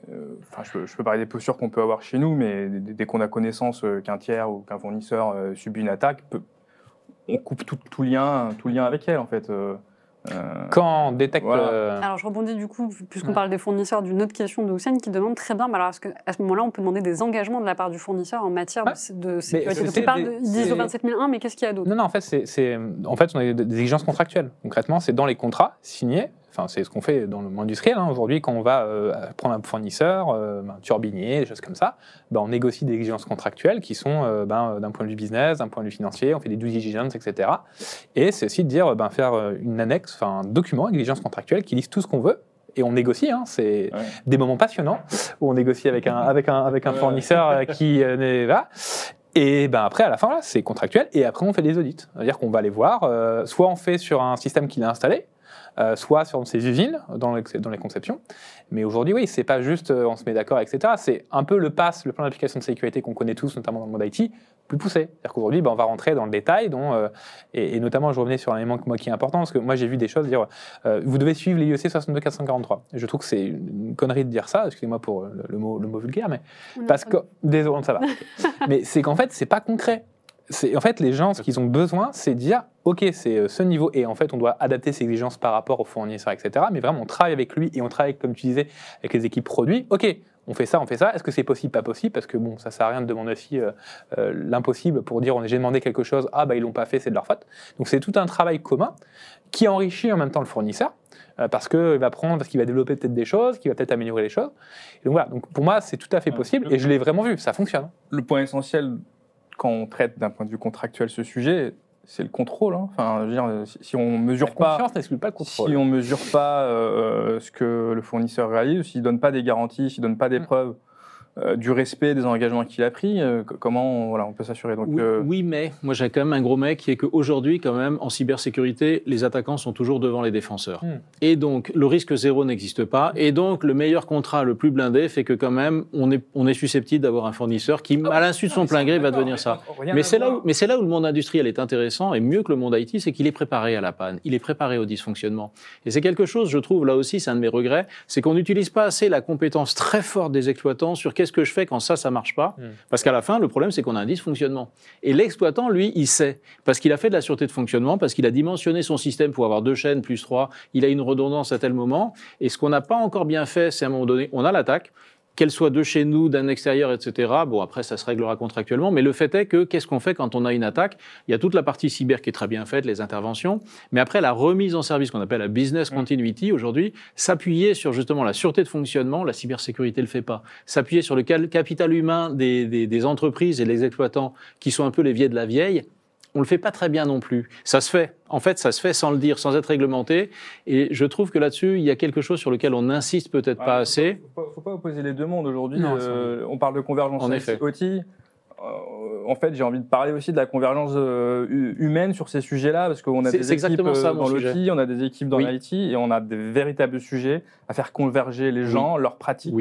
Je peux parler des postures qu'on peut avoir chez nous, mais dès qu'on a connaissance qu'un tiers ou qu'un fournisseur subit une attaque, on coupe tout lien avec elle en fait. Quand on détecte... Voilà. Alors je rebondis du coup, puisqu'on parle des fournisseurs, d'une autre question de Houssane qui demande très bien, alors est-ce qu'à ce moment-là on peut demander des engagements de la part du fournisseur en matière de sécurité? Donc on parle d'ISO 27001, mais qu'est-ce qu'il y a d'autre? Non, en fait, on a des exigences contractuelles. Concrètement, c'est dans les contrats signés. Enfin, c'est ce qu'on fait dans le monde industriel. Aujourd'hui, quand on va prendre un fournisseur, un turbinier, des choses comme ça, on négocie des exigences contractuelles qui sont d'un point de vue business, d'un point de vue financier, on fait des due diligence, etc. Et c'est aussi de dire, faire une annexe, un document, une exigence contractuelle qui liste tout ce qu'on veut. Et on négocie, c'est des moments passionnants où on négocie avec un fournisseur qui n'est là. Et après, à la fin, là, c'est contractuel. Et après, on fait des audits. C'est-à-dire qu'on va aller voir, soit on fait sur un système qu'il a installé, soit sur ses usines, dans les conceptions. Mais aujourd'hui, oui, c'est pas juste on se met d'accord, etc. C'est un peu le plan d'application de sécurité qu'on connaît tous, notamment dans le monde IT, plus poussé. C'est-à-dire qu'aujourd'hui, on va rentrer dans le détail, et notamment, je revenais sur un élément qui est important, parce que moi, j'ai vu des choses dire vous devez suivre l'IEC 62443. Je trouve que c'est une connerie de dire ça, excusez-moi pour le mot vulgaire, mais parce que... Désolé, ça va. Mais c'est qu'en fait, c'est pas concret. En fait, les gens, ce qu'ils ont besoin, c'est de dire, OK, c'est ce niveau, et en fait, on doit adapter ses exigences par rapport au fournisseur, etc. Mais vraiment, on travaille avec lui, et on travaille, comme tu disais, avec les équipes produits. OK, on fait ça. Est-ce que c'est possible, pas possible? Parce que ça sert à rien de demander aussi l'impossible pour dire, j'ai demandé quelque chose, ils l'ont pas fait, c'est de leur faute. Donc, c'est tout un travail commun qui enrichit en même temps le fournisseur, parce qu'il va apprendre, parce qu'il va développer peut-être des choses, qu'il va peut-être améliorer les choses. Et donc, voilà. Donc, pour moi, c'est tout à fait possible, et je l'ai vraiment vu, ça fonctionne. Le point essentiel, quand on traite d'un point de vue contractuel ce sujet, c'est le contrôle. Enfin, je veux dire, si on mesure pas, si on mesure pas ce que le fournisseur réalise, s'il donne pas des garanties, s'il donne pas des preuves du respect des engagements qu'il a pris, comment on peut s'assurer? Donc, oui, mais moi j'ai quand même un gros mais qui est qu'aujourd'hui, quand même, en cybersécurité, les attaquants sont toujours devant les défenseurs. Et donc, le risque zéro n'existe pas. Et donc, le meilleur contrat, le plus blindé, fait que quand même, on est susceptible d'avoir un fournisseur qui, à l'insu de son plein gré, va devenir ça. Mais c'est là où le monde industriel est intéressant, et mieux que le monde IT, c'est qu'il est préparé à la panne. Il est préparé au dysfonctionnement. Et c'est quelque chose, je trouve, là aussi, c'est un de mes regrets, c'est qu'on n'utilise pas assez la compétence très forte des exploitants sur qu'est-ce que je fais quand ça marche pas? Parce qu'à la fin, le problème, c'est qu'on a un dysfonctionnement. Et l'exploitant, lui, il sait. Parce qu'il a fait de la sûreté de fonctionnement, parce qu'il a dimensionné son système pour avoir 2 chaînes plus 3, il a une redondance à tel moment. Et ce qu'on n'a pas encore bien fait, c'est à un moment donné, on a l'attaque. qu'elle soit de chez nous, d'un extérieur, etc. Bon, après, ça se réglera contractuellement, mais le fait est que qu'est-ce qu'on fait quand on a une attaque? Il y a toute la partie cyber qui est très bien faite, les interventions, mais après, la remise en service qu'on appelle la business continuity, aujourd'hui, s'appuyer sur justement la sûreté de fonctionnement, la cybersécurité ne le fait pas, s'appuyer sur le capital humain des entreprises et des exploitants qui sont un peu les vieilles de la vieille, on ne le fait pas très bien non plus. Ça se fait. En fait, ça se fait sans le dire, sans être réglementé. Et je trouve que là-dessus, il y a quelque chose sur lequel on n'insiste peut-être pas assez. Faut pas opposer les deux mondes aujourd'hui. Non, on parle de convergence en effet. OT. En fait, j'ai envie de parler aussi de la convergence humaine sur ces sujets-là, parce qu'on a des équipes dans l'OT, on a des équipes dans l'IT, et on a des véritables sujets à faire converger les gens, leurs pratiques,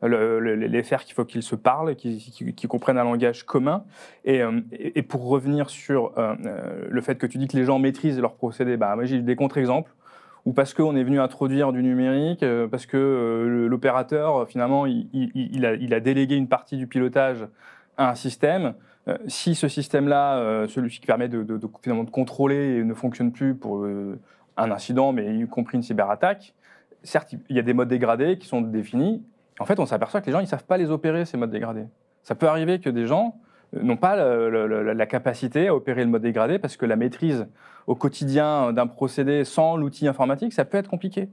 les faire qu'il faut qu'ils se parlent, qu'ils comprennent un langage commun. Et pour revenir sur le fait que tu dis que les gens maîtrisent leurs procédés, moi j'ai des contre-exemples, ou parce qu'on est venu introduire du numérique, parce que l'opérateur, finalement, il a délégué une partie du pilotage à un système. Si ce système-là, celui qui permet finalement de contrôler, ne fonctionne plus pour un incident, mais y compris une cyberattaque, certes, il y a des modes dégradés qui sont définis. En fait, on s'aperçoit que les gens ne savent pas les opérer, ces modes dégradés. Ça peut arriver que des gens n'ont pas la capacité à opérer le mode dégradé parce que la maîtrise au quotidien d'un procédé sans l'outil informatique, ça peut être compliqué.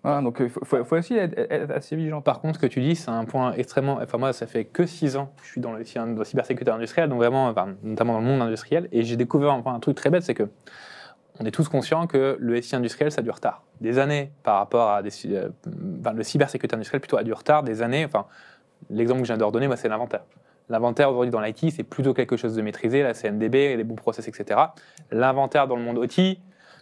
Voilà, donc il faut aussi être assez vigilant. Par contre, ce que tu dis, c'est un point extrêmement... Enfin, moi, ça fait que 6 ans que je suis dans la cybersécurité industrielle, donc vraiment, notamment dans le monde industriel, et j'ai découvert un truc très bête, c'est que on est tous conscients que le SI industriel, ça a du retard. Des années par rapport à le cybersécurité industrielle, plutôt a du retard, des années... Enfin, l'exemple que je viens de redonner, moi, c'est l'inventaire. L'inventaire, aujourd'hui, dans l'IT, c'est plutôt quelque chose de maîtrisé, la CMDB, les bons process, etc. L'inventaire dans le monde OT...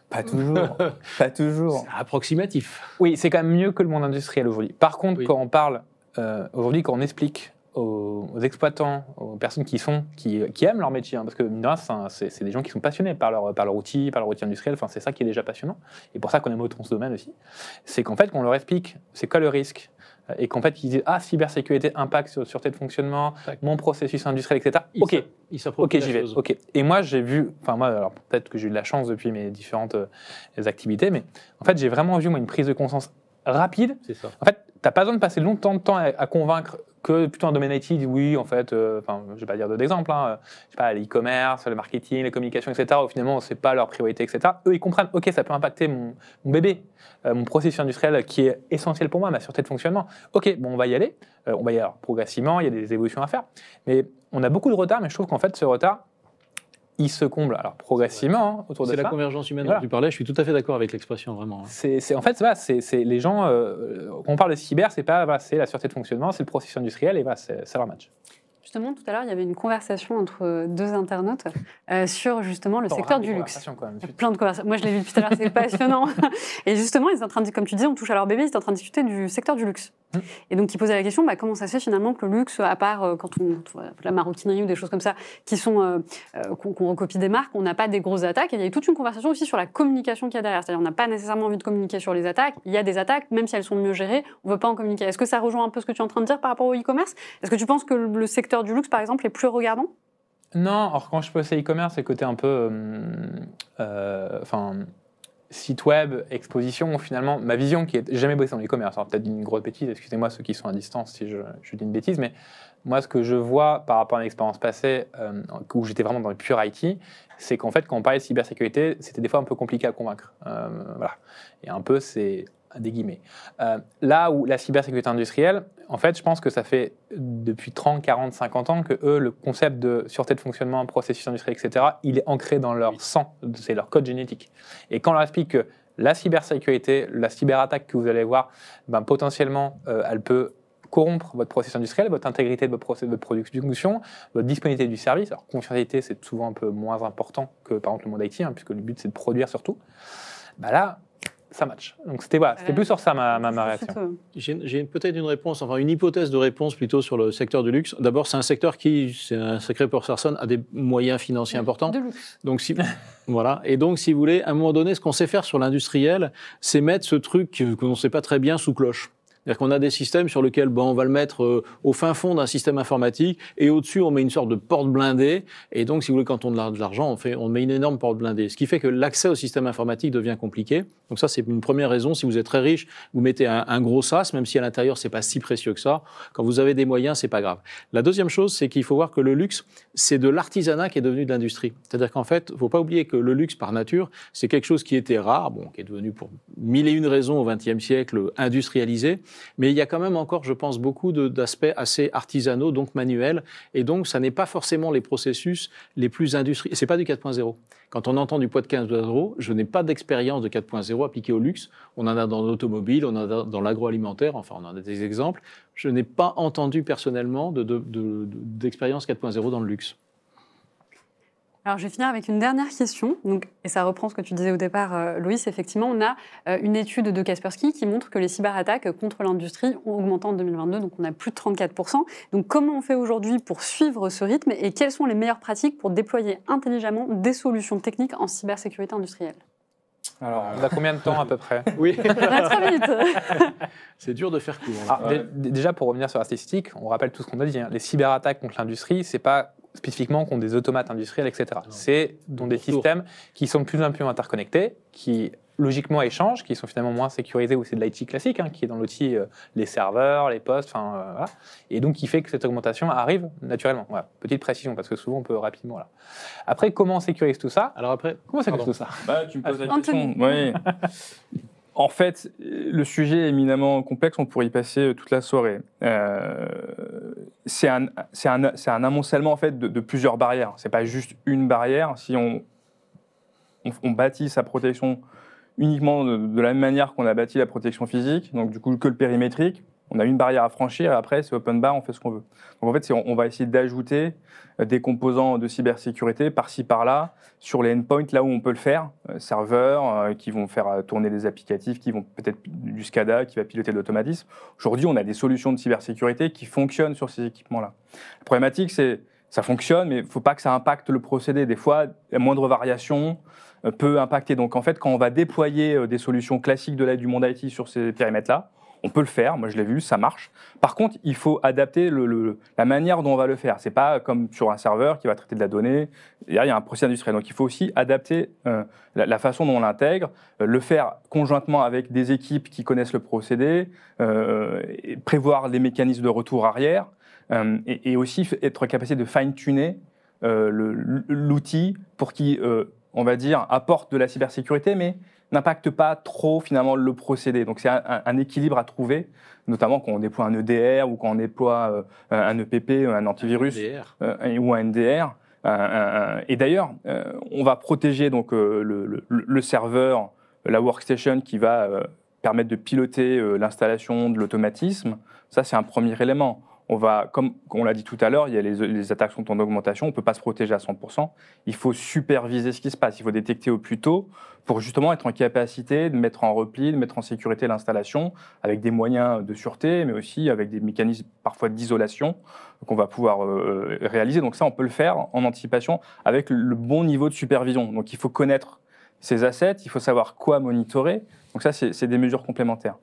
Pas toujours. Pas toujours. C'est approximatif. Oui, c'est quand même mieux que le monde industriel aujourd'hui. Par contre, quand on parle, aujourd'hui, quand on explique aux exploitants, aux personnes qui aiment leur métier, parce que mine de rien, c'est des gens qui sont passionnés par leur outil industriel, enfin, c'est ça qui est déjà passionnant, et pour ça qu'on aime autant ce domaine aussi, c'est qu'en fait, qu'on leur explique c'est quoi le risque, et qu'en fait, ils disent cybersécurité, impact sur sûreté de fonctionnement, mon processus industriel, etc. Ok, j'y vais. Ok. Et moi, j'ai vu, alors peut-être que j'ai eu de la chance depuis mes différentes activités, mais en fait, j'ai vraiment vu une prise de conscience rapide. C'est ça. En fait, t'as pas besoin de passer longtemps de temps à convaincre que plutôt un domaine IT dit oui, en fait, je vais pas dire d'exemple, je sais pas, l'e-commerce, le marketing, les communications, etc. Où finalement, c'est pas leur priorité, etc. Eux, ils comprennent, ok, ça peut impacter mon bébé, mon processus industriel qui est essentiel pour moi, ma sûreté de fonctionnement. Ok, bon, on va y aller. On va y aller progressivement, il y a des évolutions à faire. Mais on a beaucoup de retard, mais je trouve qu'en fait, ce retard, il se comble alors progressivement autour de ça. C'est la convergence humaine dont tu parlais, je suis tout à fait d'accord avec l'expression, vraiment. C'est les gens, quand on parle de cyber, c'est la sûreté de fonctionnement, c'est le processus industriel, et c'est leur match. Justement, tout à l'heure, il y avait une conversation entre deux internautes sur justement le secteur du luxe. Plein de conversations. Moi, je l'ai vu depuis tout à l'heure, c'est passionnant. Et justement, ils étaient en train de, comme tu disais, on touche à leur bébé, ils étaient en train de discuter du secteur du luxe. Et donc, ils posaient la question, comment ça se fait finalement que le luxe, à part quand la maroquinerie ou des choses comme ça, qu'on recopie des marques, on n'a pas des grosses attaques. Et il y a eu toute une conversation aussi sur la communication qu'il y a derrière. C'est-à-dire, on n'a pas nécessairement envie de communiquer sur les attaques. Il y a des attaques, même si elles sont mieux gérées, on ne veut pas en communiquer. Est-ce que ça rejoint un peu ce que tu es en train de dire par rapport au e-commerce? Est-ce que tu penses que le secteur du luxe, par exemple, est plus regardant? Non, alors quand je pense à e-commerce, c'est côté un peu... site web, exposition, finalement, ma vision qui est jamais bossé dans l'e-commerce, alors peut-être une grosse bêtise, excusez-moi ceux qui sont à distance si je dis une bêtise, mais moi ce que je vois par rapport à l'expérience passée, où j'étais vraiment dans le pur IT, c'est qu'en fait quand on parlait de cybersécurité, c'était des fois un peu compliqué à convaincre. Voilà. Et un peu c'est des guillemets. Là où la cybersécurité industrielle, en fait, je pense que ça fait depuis 30, 40, 50 ans que eux, le concept de sûreté de fonctionnement, processus industriel, etc., il est ancré dans leur sang, c'est leur code génétique. Et quand on leur explique que la cybersécurité, la cyberattaque que vous allez voir, potentiellement, elle peut corrompre votre processus industriel, votre intégrité de votre processus de production, votre disponibilité du service. Alors, confidentialité, c'est souvent un peu moins important que, par exemple, le monde IT, puisque le but, c'est de produire surtout. Là, ça match. Donc c'était plus sur ça ma réaction. J'ai peut-être une réponse, une hypothèse de réponse plutôt sur le secteur du luxe. D'abord, c'est un secteur qui, c'est un secret pour personne, a des moyens financiers importants. De luxe. Donc voilà. Et donc, si vous voulez, à un moment donné, ce qu'on sait faire sur l'industriel, c'est mettre ce truc qu'on ne sait pas très bien sous cloche. C'est-à-dire qu'on a des systèmes sur lesquels on va le mettre au fin fond d'un système informatique et au-dessus, on met une sorte de porte blindée. Et donc, si vous voulez, quand on a de l'argent, on met une énorme porte blindée. Ce qui fait que l'accès au système informatique devient compliqué. Donc ça, c'est une première raison. Si vous êtes très riche, vous mettez un gros SaaS, même si à l'intérieur, c'est pas si précieux que ça. Quand vous avez des moyens, c'est pas grave. La deuxième chose, c'est qu'il faut voir que le luxe, c'est de l'artisanat qui est devenu de l'industrie. C'est-à-dire qu'en fait, il ne faut pas oublier que le luxe, par nature, c'est quelque chose qui était rare, qui est devenu pour mille et une raisons au XXe siècle industrialisé. Mais il y a quand même encore, je pense, beaucoup d'aspects assez artisanaux, donc manuels. Et donc, ça n'est pas forcément les processus les plus industriels. Ce n'est pas du 4.0. Quand on entend du poids de 15.0, je n'ai pas d'expérience de 4.0 appliquée au luxe. On en a dans l'automobile, on en a dans l'agroalimentaire, enfin, on en a des exemples. Je n'ai pas entendu personnellement d'expérience 4.0 dans le luxe. Alors, je vais finir avec une dernière question. Donc, et ça reprend ce que tu disais au départ, Loïs. Effectivement, on a une étude de Kaspersky qui montre que les cyberattaques contre l'industrie ont augmenté en 2022. Donc, on a plus de 34%. Donc, comment on fait aujourd'hui pour suivre ce rythme et quelles sont les meilleures pratiques pour déployer intelligemment des solutions techniques en cybersécurité industrielle? Alors, on a combien de temps à peu près? Oui. On a 3 minutes. C'est dur de faire court. Déjà, pour revenir sur la statistique, on rappelle tout ce qu'on a dit. Les cyberattaques contre l'industrie, c'est pas spécifiquement contre des automates industriels, etc. C'est dans des systèmes qui sont de plus en plus interconnectés, qui logiquement échangent, qui sont finalement moins sécurisés, ou c'est de l'IT classique, qui est dans l'outil, les serveurs, les postes, voilà. Et donc qui fait que cette augmentation arrive naturellement. Voilà. Petite précision, parce que souvent on peut rapidement. Voilà. Après, comment on sécurise tout ça? Alors après, comment on sécurise tout ça? Tu me poses la question. Oui. En fait, le sujet est éminemment complexe, on pourrait y passer toute la soirée. C'est un amoncellement en fait, de plusieurs barrières. Ce n'est pas juste une barrière. Si on bâtit sa protection uniquement de la même manière qu'on a bâti la protection physique, donc du coup que le périmétrique, on a une barrière à franchir et après c'est open bar, on fait ce qu'on veut. Donc en fait, on va essayer d'ajouter des composants de cybersécurité par-ci par-là sur les endpoints là où on peut le faire, serveurs qui vont faire tourner des applicatifs, qui vont peut-être du SCADA, qui va piloter de l'automatisme. Aujourd'hui, on a des solutions de cybersécurité qui fonctionnent sur ces équipements-là. La problématique, c'est ça fonctionne, mais il ne faut pas que ça impacte le procédé. Des fois, la moindre variation peut impacter. Donc en fait, quand on va déployer des solutions classiques du monde IT sur ces périmètres-là, on peut le faire, moi je l'ai vu, ça marche. Par contre, il faut adapter la manière dont on va le faire. Ce n'est pas comme sur un serveur qui va traiter de la donnée. Derrière, il y a un processus industriel. Donc il faut aussi adapter la façon dont on l'intègre, le faire conjointement avec des équipes qui connaissent le procédé, et prévoir les mécanismes de retour arrière, et aussi être capable de fine-tuner l'outil pour qu'il, on va dire, apporte de la cybersécurité, mais n'impacte pas trop finalement le procédé. Donc c'est un équilibre à trouver, notamment quand on déploie un EDR ou quand on déploie un EPP, un antivirus ou un NDR. Et d'ailleurs, on va protéger donc le serveur, la workstation qui va permettre de piloter l'installation de l'automatisme. Ça, c'est un premier élément. Comme on l'a dit tout à l'heure, il y a les attaques sont en augmentation, on ne peut pas se protéger à 100%. Il faut superviser ce qui se passe, il faut détecter au plus tôt pour justement être en capacité de mettre en repli, de mettre en sécurité l'installation avec des moyens de sûreté, mais aussi avec des mécanismes parfois d'isolation qu'on va pouvoir réaliser. Donc ça, on peut le faire en anticipation avec le bon niveau de supervision. Donc il faut connaître ces assets, il faut savoir quoi monitorer. Donc ça, c'est des mesures complémentaires.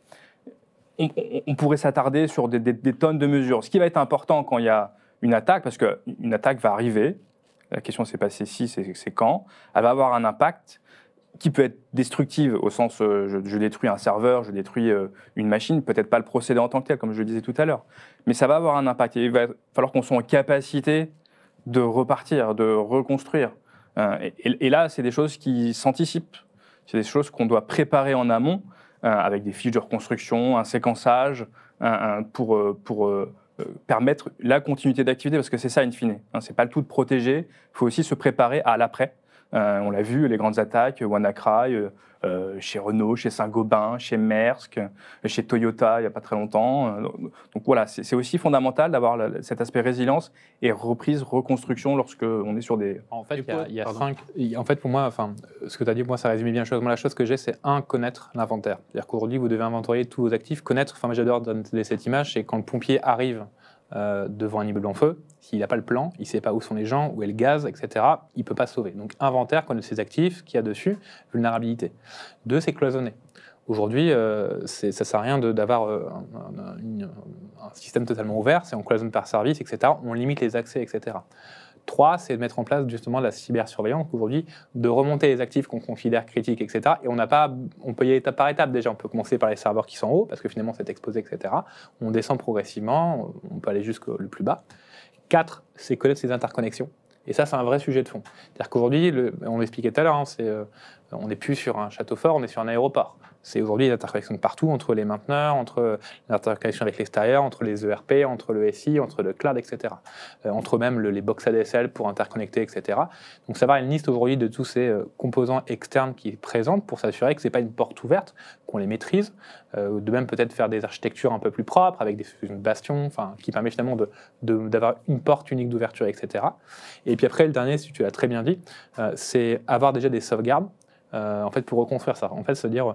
On pourrait s'attarder sur des tonnes de mesures. Ce qui va être important quand il y a une attaque, parce qu'une attaque va arriver, la question c'est pas si, c'est quand, elle va avoir un impact qui peut être destructive au sens je détruis un serveur, je détruis une machine, peut-être pas le procédé en tant que tel, comme je le disais tout à l'heure, mais ça va avoir un impact. Et il va falloir qu'on soit en capacité de repartir, de reconstruire. Et là, c'est des choses qui s'anticipent, c'est des choses qu'on doit préparer en amont, avec des fiches de reconstruction, un séquençage, pour permettre la continuité d'activité, parce que c'est ça, in fine. C'est pas le tout de protéger, il faut aussi se préparer à l'après. On l'a vu, les grandes attaques, WannaCry, chez Renault, chez Saint-Gobain, chez Maersk, chez Toyota, il n'y a pas très longtemps. Donc voilà, c'est aussi fondamental d'avoir cet aspect résilience et reprise, reconstruction lorsque on est sur des... En fait, il y a 5... En fait, pour moi, ce que tu as dit, moi, ça résume bien la chose. Moi, la chose que j'ai, c'est connaître l'inventaire. C'est-à-dire qu'aujourd'hui, vous devez inventorier tous vos actifs, connaître... moi, j'adore donner cette image, c'est quand le pompier arrive devant un immeuble en feu, s'il n'a pas le plan, il ne sait pas où sont les gens, où est le gaz, etc., il ne peut pas sauver. Donc inventaire, connaître ses actifs, qu'il y a dessus, vulnérabilité. 2, c'est cloisonner. Aujourd'hui, ça ne sert à rien d'avoir un système totalement ouvert, c'est en cloisonne par service, etc. On limite les accès, etc. 3, c'est de mettre en place justement de la cybersurveillance aujourd'hui, de remonter les actifs qu'on considère critiques, etc. Et on peut y aller étape par étape déjà. On peut commencer par les serveurs qui sont en haut, parce que finalement c'est exposé, etc. On descend progressivement, on peut aller jusqu'au plus bas. 4, c'est connaître ces interconnexions. Et ça, c'est un vrai sujet de fond. C'est-à-dire qu'aujourd'hui, on l'expliquait tout à l'heure, hein, on n'est plus sur un château fort, on est sur un aéroport. C'est aujourd'hui l'interconnexion de partout, entre les mainteneurs, entre l'interconnexion avec l'extérieur, entre les ERP, entre le SI, entre le cloud, etc. Entre même les box ADSL pour interconnecter, etc. Donc ça va une liste aujourd'hui de tous ces composants externes qui présentent pour s'assurer que ce n'est pas une porte ouverte, qu'on les maîtrise, de même peut-être faire des architectures un peu plus propres, avec des bastions, qui permet finalement d'avoir une porte unique d'ouverture, etc. Et puis après, le dernier, si tu l'as très bien dit, c'est avoir déjà des sauvegardes. En fait, pour reconstruire ça, en fait, se dire,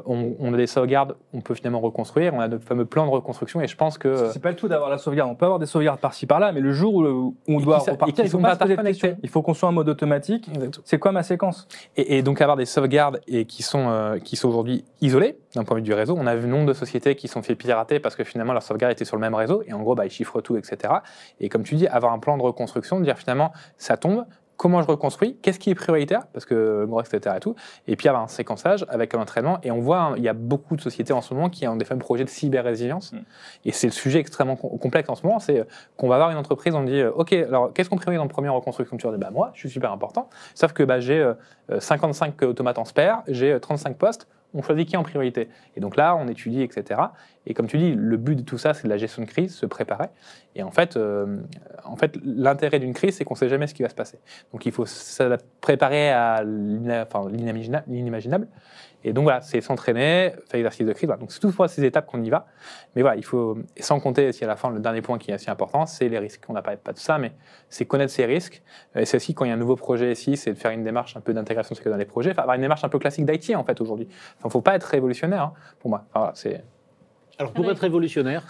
on a des sauvegardes, on peut finalement reconstruire, on a de fameux plans de reconstruction, et je pense que c'est pas le tout d'avoir la sauvegarde. On peut avoir des sauvegardes par-ci par-là, mais le jour où on doit repartir, il faut pas se poser de questions. Il faut qu'on soit en mode automatique. Exactement. C'est quoi ma séquence? Et donc avoir des sauvegardes et qui sont aujourd'hui isolées d'un point de vue du réseau. On a vu nombre de sociétés qui sont fait pirater parce que finalement leur sauvegarde était sur le même réseau, et en gros, ils chiffrent tout, etc. Et comme tu dis, avoir un plan de reconstruction, de dire finalement, ça tombe. Comment je reconstruis, qu'est-ce qui est prioritaire, parce que etc. et tout, et puis avoir un séquençage avec un entraînement. Et on voit, il y a beaucoup de sociétés en ce moment qui ont des fameux projets de cyber-résilience. Et c'est le sujet extrêmement complexe en ce moment, c'est qu'on va avoir une entreprise, on dit, OK, alors qu'est-ce qu'on priorise dans la première reconstruction? Tu vas dire, moi, je suis super important, sauf que j'ai 55 automates en spare, j'ai 35 postes, on choisit qui en priorité. Et donc là, on étudie, etc. Et comme tu dis, le but de tout ça, c'est de la gestion de crise, se préparer. Et en fait l'intérêt d'une crise, c'est qu'on ne sait jamais ce qui va se passer. Donc il faut se préparer à l'inimaginable. Et donc voilà, c'est s'entraîner, faire l'exercice de crise. Voilà. Donc c'est toutes ces étapes qu'on y va. Mais voilà, il faut, sans compter, si à la fin, le dernier point qui est assez important, c'est les risques. On n'a pas de ça, mais c'est connaître ces risques. Et c'est aussi, quand il y a un nouveau projet ici, c'est de faire une démarche un peu d'intégration dans les projets, avoir une démarche un peu classique d'IT, en fait, aujourd'hui. Il ne faut pas être révolutionnaire, hein, pour moi. Voilà, c'est... Alors pour être révolutionnaire,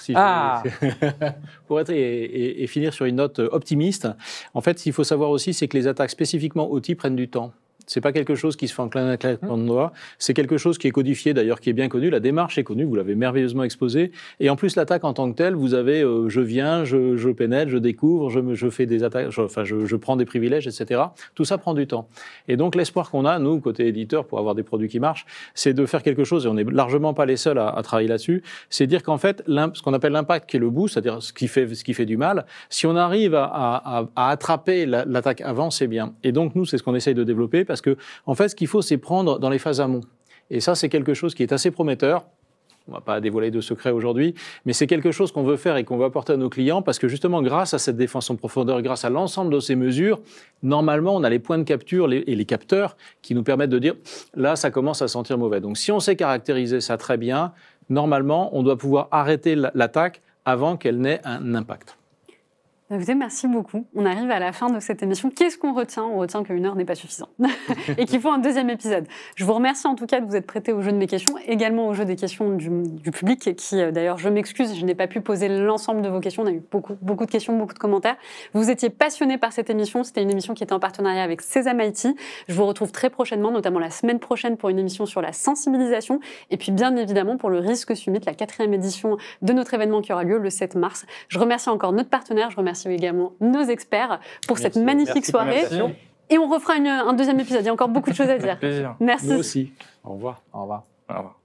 pour être et finir sur une note optimiste, en fait, ce qu'il faut savoir aussi, c'est que les attaques spécifiquement OT prennent du temps. C'est pas quelque chose qui se fait en claquement de doigts. C'est quelque chose qui est codifié, d'ailleurs, qui est bien connu. La démarche est connue, vous l'avez merveilleusement exposé. Et en plus, l'attaque en tant que telle, vous avez je viens, je pénètre, je découvre, je fais des attaques, je prends des privilèges, etc. Tout ça prend du temps. Et donc, l'espoir qu'on a, nous, côté éditeur, pour avoir des produits qui marchent, c'est de faire quelque chose, et on n'est largement pas les seuls à travailler là-dessus, c'est dire qu'en fait, ce qu'on appelle l'impact, qui est le bout, c'est-à-dire ce qui fait du mal, si on arrive à attraper l'attaque avant, c'est bien. Et donc, nous, c'est ce qu'on essaye de développer, parce que, en fait, ce qu'il faut, c'est prendre dans les phases amont. Et ça, c'est quelque chose qui est assez prometteur. On ne va pas dévoiler de secrets aujourd'hui, mais c'est quelque chose qu'on veut faire et qu'on veut apporter à nos clients, parce que justement, grâce à cette défense en profondeur, grâce à l'ensemble de ces mesures, normalement, on a les points de capture et les capteurs qui nous permettent de dire, là, ça commence à sentir mauvais. Donc, si on sait caractériser ça très bien, normalement, on doit pouvoir arrêter l'attaque avant qu'elle n'ait un impact. Écoutez, merci beaucoup. On arrive à la fin de cette émission. Qu'est-ce qu'on retient? On retient qu'une heure n'est pas suffisant et qu'il faut un deuxième épisode. Je vous remercie en tout cas de vous être prêté au jeu de mes questions, également au jeu des questions du public qui, d'ailleurs, je m'excuse, je n'ai pas pu poser l'ensemble de vos questions. On a eu beaucoup de questions, beaucoup de commentaires. Vous étiez passionnés par cette émission. C'était une émission qui était en partenariat avec Sésame IT. Je vous retrouve très prochainement, notamment la semaine prochaine pour une émission sur la sensibilisation et puis bien évidemment pour le Risque Summit, la 4e édition de notre événement qui aura lieu le 7 mars. Je remercie encore notre partenaire, je remercie également nos experts pour cette magnifique soirée. Et on refera un deuxième épisode. Il y a encore beaucoup de choses à dire. Plaisir. Merci. Nous aussi. Au revoir. Au revoir. Au revoir.